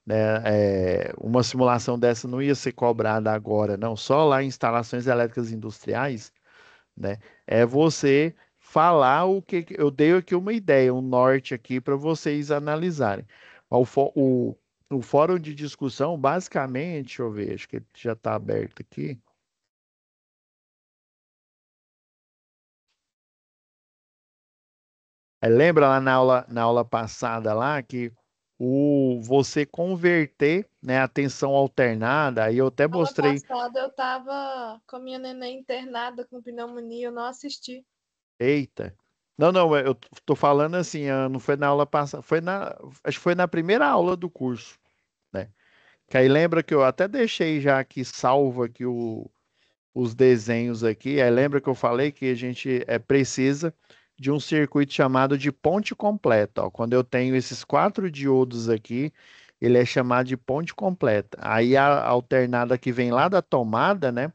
né, uma simulação dessa não ia ser cobrada agora, não, só lá em instalações elétricas industriais, né? É você falar eu dei aqui uma ideia, um norte aqui para vocês analisarem. O fórum de discussão, basicamente, deixa eu ver, acho que ele já está aberto aqui. Lembra lá na aula passada lá que você converter, né, a tensão alternada, aí eu até Aula mostrei, passada eu tava com a minha neném internada com pneumonia, eu não assisti. eita. Não, não, eu tô falando assim, não foi na aula passada, acho que foi na primeira aula do curso, né? Que aí lembra que eu até deixei já aqui salvo aqui os desenhos aqui. Aí lembra que eu falei que a gente precisa de um circuito chamado de ponte completa. Ó. Quando eu tenho esses 4 diodos aqui, ele é chamado de ponte completa. Aí a alternada que vem lá da tomada, né?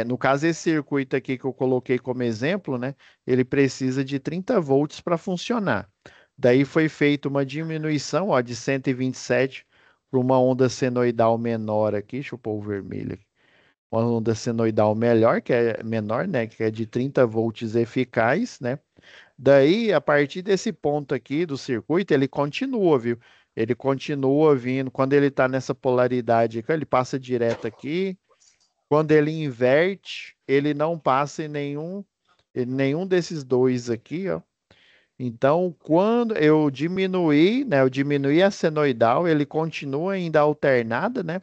No caso, esse circuito aqui que eu coloquei como exemplo, né? Ele precisa de 30 volts para funcionar. Daí foi feita uma diminuição, ó, de 127 para uma onda senoidal menor aqui. Deixa eu pôr o vermelho aqui, uma onda senoidal melhor, que é menor, né, que é de 30 volts eficaz, né? Daí, a partir desse ponto aqui do circuito, ele continua, viu? Ele continua vindo. Quando ele está nessa polaridade aqui, ele passa direto aqui. Quando ele inverte, ele não passa em nenhum desses dois aqui, ó. Então, quando eu diminuí a senoidal, ele continua ainda alternada, né?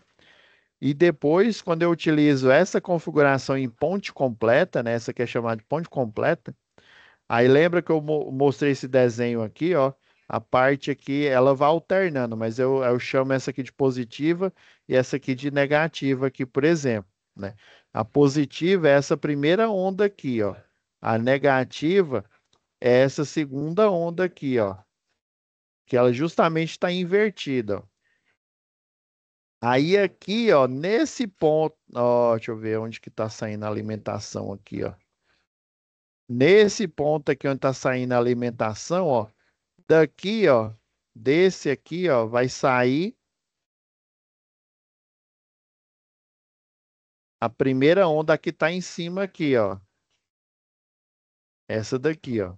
E depois, quando eu utilizo essa configuração em ponte completa, né, essa que é chamada de ponte completa, aí lembra que eu mostrei esse desenho aqui, ó, a parte aqui, ela vai alternando, mas eu chamo essa aqui de positiva e essa aqui de negativa aqui, por exemplo, né? A positiva é essa primeira onda aqui, ó. A negativa é essa segunda onda aqui, ó, que ela justamente está invertida, ó. Aí aqui, ó, nesse ponto, ó, deixa eu ver onde que tá saindo a alimentação aqui, ó. Nesse ponto aqui onde tá saindo a alimentação, ó, daqui, ó, desse aqui, ó, vai sair a primeira onda que tá em cima aqui, ó. Essa daqui, ó.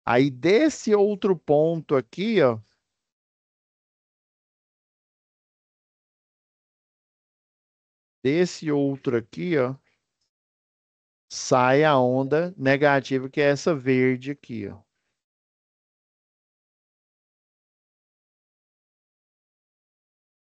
Aí desse outro ponto aqui, ó, desse outro aqui, ó, sai a onda negativa, que é essa verde aqui, ó.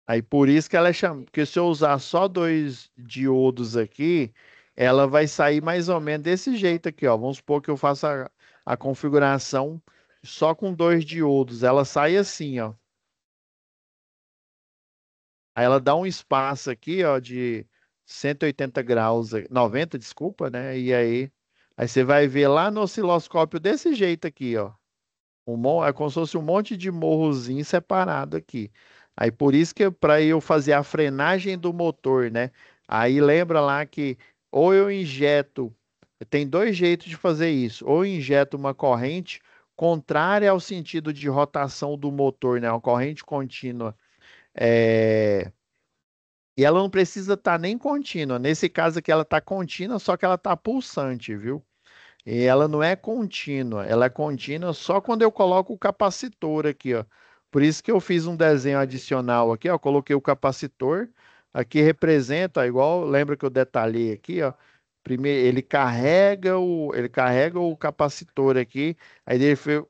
Aí por isso que ela é chamada, porque se eu usar só 2 diodos aqui, ela vai sair mais ou menos desse jeito aqui, ó. Vamos supor que eu faça a configuração só com 2 diodos. Ela sai assim, ó. Aí ela dá um espaço aqui, ó, de 180 graus, 90, desculpa, né? E aí você vai ver lá no osciloscópio desse jeito aqui, ó. É como se fosse um monte de morrozinho separado aqui. Aí por isso que para eu fazer a frenagem do motor, né? Aí lembra lá que ou eu injeto, tem 2 jeitos de fazer isso. Ou eu injeto uma corrente contrária ao sentido de rotação do motor, né? Uma corrente contínua. É, E ela não precisa estar nem contínua. Nesse caso aqui ela está contínua, só que ela está pulsante, viu? E ela não é contínua, ela é contínua só quando eu coloco o capacitor aqui, ó. Por isso que eu fiz um desenho adicional aqui, ó. Coloquei o capacitor, aqui representa, ó, igual, lembra que eu detalhei aqui, ó. Primeiro, ele carrega o capacitor aqui, aí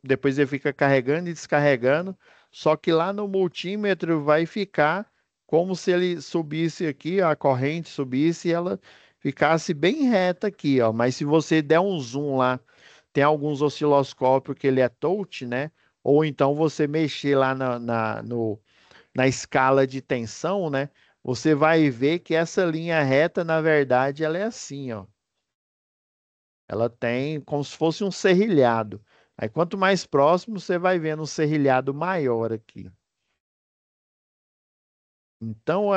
depois ele fica carregando e descarregando, só que lá no multímetro vai ficar como se ele subisse aqui, a corrente subisse e ela ficasse bem reta aqui, ó. Mas se você der um zoom lá, tem alguns osciloscópios que ele é touch, né? Ou então você mexer lá na escala de tensão, né? Você vai ver que essa linha reta, na verdade, ela é assim, ó. Ela tem como se fosse um serrilhado. Aí quanto mais próximo, você vai vendo um serrilhado maior aqui. Então,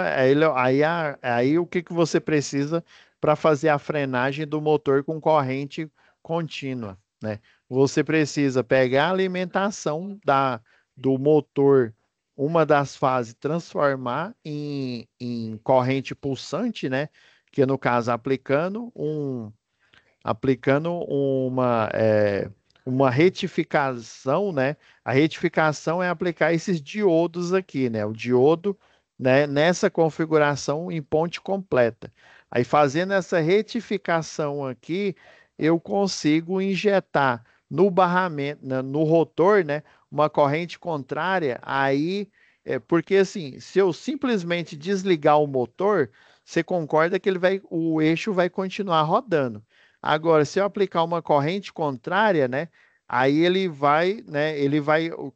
aí o que que você precisa para fazer a frenagem do motor com corrente contínua, né? Você precisa pegar a alimentação do motor, uma das fases, transformar em corrente pulsante, né? Que no caso, aplicando uma retificação, né? A retificação é aplicar esses diodos aqui, né? O diodo, né, nessa configuração em ponte completa. Aí fazendo essa retificação aqui, eu consigo injetar no barramento, no rotor, né, uma corrente contrária. Aí, porque assim, se eu simplesmente desligar o motor, você concorda que o eixo vai continuar rodando. Agora, se eu aplicar uma corrente contrária, né, aí ele vai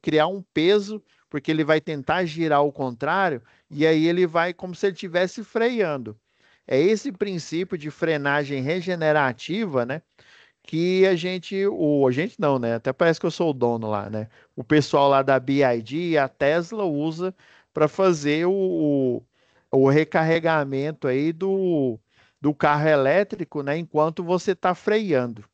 criar um peso, porque ele vai tentar girar ao contrário, e aí ele vai como se ele estivesse freando. É esse princípio de frenagem regenerativa, né, que a gente não, né, até parece que eu sou o dono lá, né, o pessoal lá da BYD e a Tesla usa para fazer o recarregamento aí do carro elétrico, né, enquanto você está freando.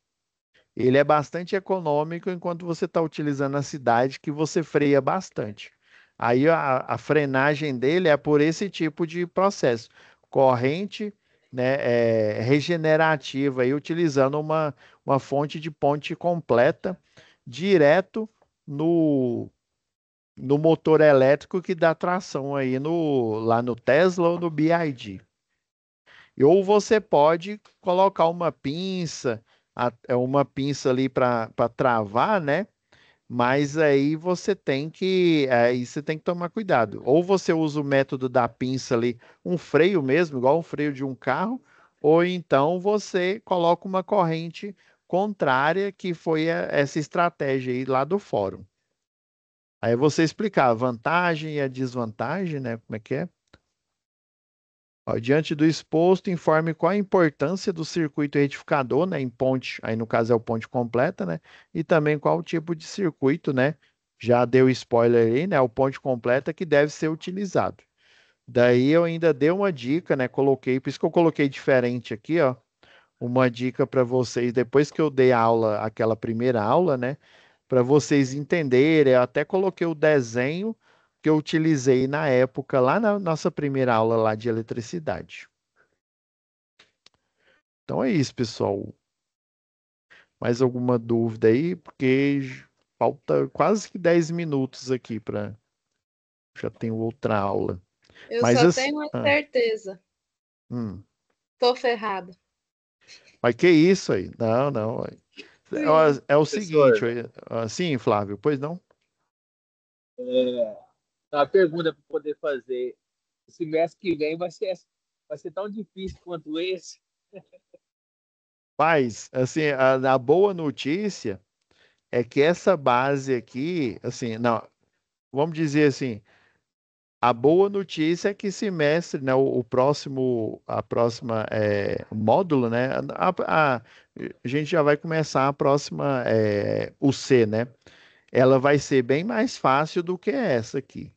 Ele é bastante econômico enquanto você está utilizando a cidade, que você freia bastante. Aí a frenagem dele é por esse tipo de processo. Corrente, né, regenerativa, aí, utilizando uma fonte de ponte completa direto no, no motor elétrico que dá tração aí lá no Tesla ou no BYD. Ou você pode colocar uma pinça ali para travar, né? Mas aí você tem que tomar cuidado. Ou você usa o método da pinça ali, um freio mesmo, igual um freio de um carro, ou então você coloca uma corrente contrária, que foi essa estratégia aí lá do fórum. Aí você explicar a vantagem e a desvantagem, né? Como é que é? Ó, diante do exposto, informe qual a importância do circuito retificador, né, em ponte, aí no caso é o ponte completa, né, e também qual o tipo de circuito, né, já deu spoiler aí, né, o ponte completa que deve ser utilizado. Daí eu ainda dei uma dica, né, por isso que eu coloquei diferente aqui, ó, uma dica para vocês, depois que eu dei a aula, aquela primeira aula, né, para vocês entenderem, eu até coloquei o desenho que eu utilizei na época, lá na nossa primeira aula lá de eletricidade. Então é isso, pessoal. Mais alguma dúvida aí? Porque falta quase que 10 minutos aqui para já tenho outra aula. Eu Mas só assim, tenho uma certeza. hum, Tô ferrado. mas que isso aí? Não, não. Sim. É o seguinte, Professor, sim, Flávio, pois não? é, uma pergunta para poder fazer. O semestre que vem vai ser tão difícil quanto esse? Mas, assim, a boa notícia é que essa base aqui, assim, não, vamos dizer assim, a boa notícia é que semestre, né, a próxima módulo, né, a gente já vai começar a próxima, o C, né? Ela vai ser bem mais fácil do que essa aqui.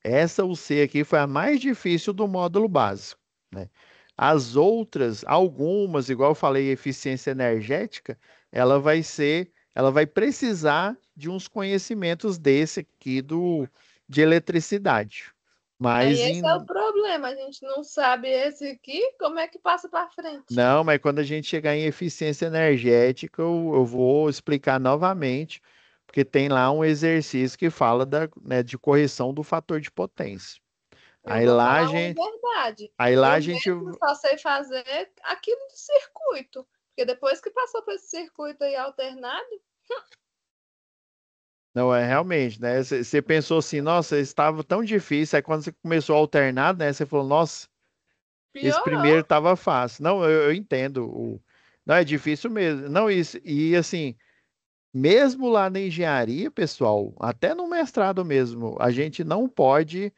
Essa UC aqui foi a mais difícil do módulo básico, né? As outras, algumas, igual eu falei, eficiência energética, ela vai precisar de uns conhecimentos desse aqui de eletricidade. Aí Mas esse é o problema, a gente não sabe esse aqui, como é que passa para frente? não, mas quando a gente chegar em eficiência energética, eu vou explicar novamente, porque tem lá um exercício que fala né, de correção do fator de potência. Eu Aí vou lá a falar uma gente, verdade. aí lá Eu a gente, mesmo só sei fazer aquilo do circuito. Porque depois que passou para esse circuito aí alternado, não é realmente, né? Você pensou assim, nossa, estava tão difícil. Aí quando você começou a alternar, né? Você falou, nossa, esse primeiro piorou. estava fácil. Não, eu entendo. Não é difícil mesmo. Não, isso, e assim, mesmo lá na engenharia, pessoal, até no mestrado mesmo, a gente não pode,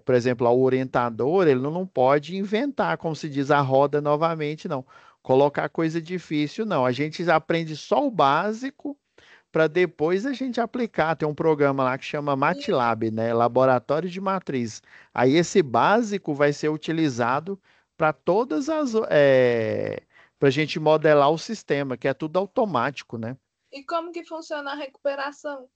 por exemplo, o orientador, ele não pode inventar, como se diz, a roda novamente, não. Colocar coisa difícil, não. A gente aprende só o básico para depois a gente aplicar. Tem um programa lá que chama E, MATLAB, né? Laboratório de Matriz. Aí esse básico vai ser utilizado para todas para a gente modelar o sistema, que é tudo automático, né? e como que funciona a recuperação?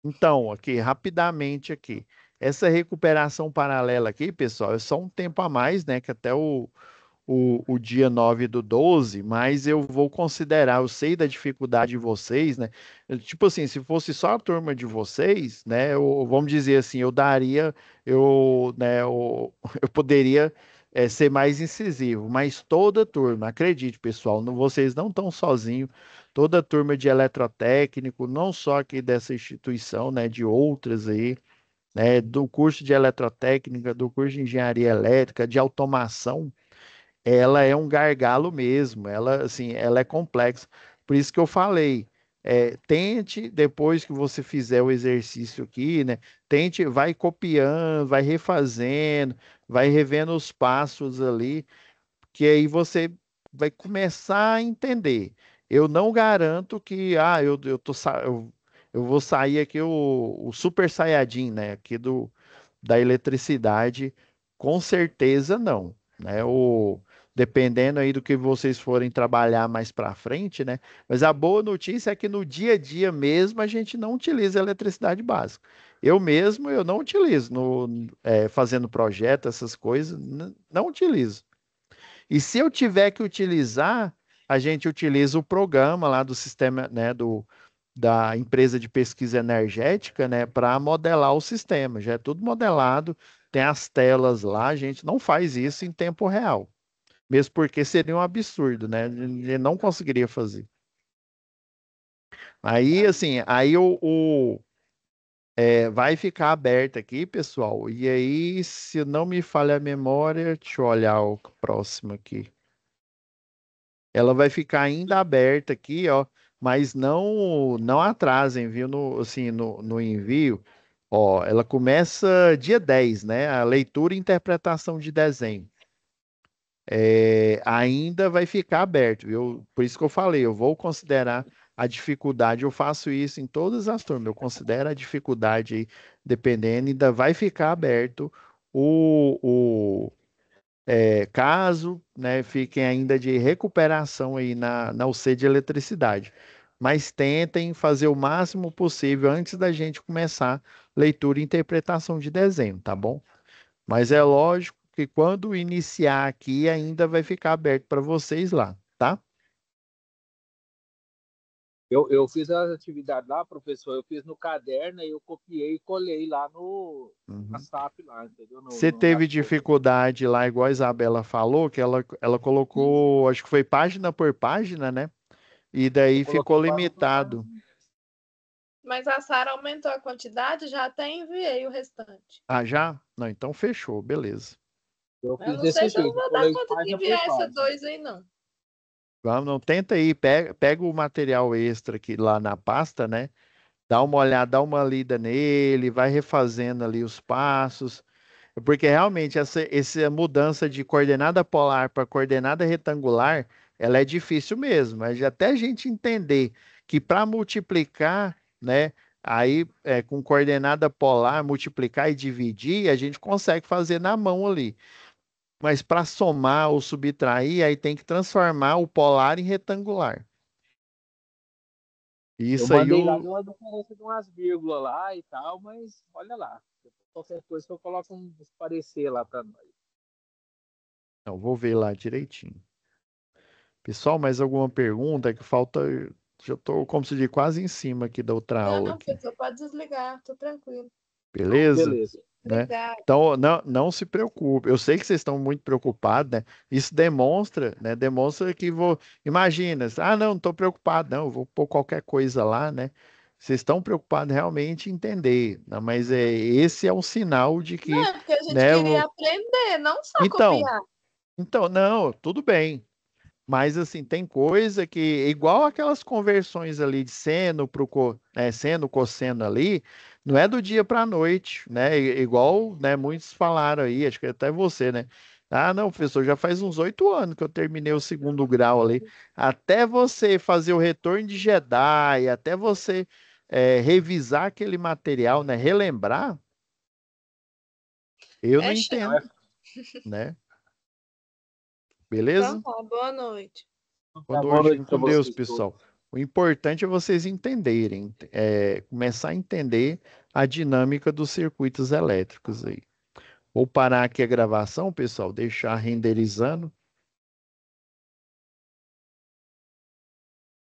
Então, aqui, rapidamente aqui. Essa recuperação paralela aqui, pessoal, é só um tempo a mais, né? Que até o dia 9/12, mas eu vou considerar, eu sei da dificuldade de vocês, né? Tipo assim, se fosse só a turma de vocês, né? Vamos dizer assim, eu daria, né, eu poderia ser mais incisivo, mas toda turma, acredite, pessoal, vocês não estão sozinhos, toda turma de eletrotécnico, não só aqui dessa instituição, né, de outras aí, né, do curso de eletrotécnica, do curso de engenharia elétrica, de automação, ela é um gargalo mesmo, ela assim, ela é complexa. Por isso que eu falei, tente depois que você fizer o exercício aqui, né? Tente, vai copiando, vai refazendo, vai revendo os passos ali, que aí você vai começar a entender. Eu não garanto que, eu vou sair aqui o Super Saiyajin, né? Aqui da eletricidade, com certeza não, né? Dependendo aí do que vocês forem trabalhar mais para frente, né? Mas a boa notícia é que no dia a dia mesmo a gente não utiliza a eletricidade básica. Eu mesmo, eu não utilizo fazendo projeto, essas coisas, não utilizo. E se eu tiver que utilizar, a gente utiliza o programa lá do sistema, né, da empresa de pesquisa energética, né, para modelar o sistema. Já é tudo modelado, tem as telas lá, a gente não faz isso em tempo real. Mesmo porque seria um absurdo, né? Ele não conseguiria fazer. Aí, assim, aí vai ficar aberto aqui, pessoal. E aí, se não me falha a memória, deixa eu olhar o próximo aqui. Ela vai ficar ainda aberta aqui, ó, mas não atrasem, viu, assim, no envio. Ó, ela começa dia 10, né? A leitura e interpretação de desenho. Ainda vai ficar aberto. Por isso que eu falei, eu vou considerar a dificuldade, eu faço isso em todas as turmas, eu considero a dificuldade aí, dependendo, ainda vai ficar aberto caso, né, fiquem ainda de recuperação aí na UC de eletricidade. Mas tentem fazer o máximo possível antes da gente começar leitura e interpretação de desenho, tá bom? Mas é lógico que quando iniciar aqui ainda vai ficar aberto para vocês lá, tá? Eu fiz as atividades lá, professor, eu fiz no caderno e eu copiei e colei lá na Uhum. SAP lá, entendeu? Você Nas teve folhas. dificuldade lá, igual a Isabela falou, que ela colocou, acho que foi página por página, né? E Eu daí ficou coloquei página por limitado. página. Mas a Sara aumentou a quantidade, já até enviei o restante. Ah, já? Não, então fechou, beleza. Eu Eu fiz não sei desse se eu não jeito, eu vou dar colei conta de página por enviar essa página. dois aí, não. Vamos, não tenta aí, pega o material extra aqui lá na pasta, né? Dá uma olhada, dá uma lida nele, vai refazendo ali os passos, porque realmente essa mudança de coordenada polar para coordenada retangular, ela é difícil mesmo, mas até a gente entender que para multiplicar, né, aí com coordenada polar, multiplicar e dividir, a gente consegue fazer na mão ali. Mas para somar ou subtrair, aí tem que transformar o polar em retangular. Eu Isso aí mandei lá, deu uma diferença de umas vírgulas lá e tal, mas olha lá. Qualquer coisa que eu coloco um parecer lá para nós. Não, vou ver lá direitinho. Pessoal, mais alguma pergunta? É que falta. Já estou, como se diz, quase em cima aqui da outra aula Não, aqui. professor, pode desligar, tô tranquilo. Então, Beleza? beleza. Né? Obrigada. Então, não se preocupe. Eu sei que vocês estão muito preocupados, né? Isso demonstra, né? Demonstra que vou. Imagina, não estou preocupado, não, eu vou pôr qualquer coisa lá, né? Vocês estão preocupados realmente em entender, né? Mas esse é um sinal de que, Não, é porque a gente né? queria aprender, não só Então, copiar. não, tudo bem. Mas assim, tem coisa que, igual aquelas conversões ali de seno para seno, cosseno ali, não é do dia para a noite, né? Igual, né, muitos falaram aí, acho que até você, né? Ah, não, professor, já faz uns 8 anos que eu terminei o segundo grau ali. Até você fazer o retorno de Jedi, até você revisar aquele material, né? Relembrar, eu não É chato. entendo, né? Então Beleza? tá, boa noite. Boa Tá, boa noite, noite fiquem para com Deus, vocês todos. pessoal. O importante é vocês entenderem, começar a entender a dinâmica dos circuitos elétricos aí. Vou parar aqui a gravação, pessoal, deixar renderizando.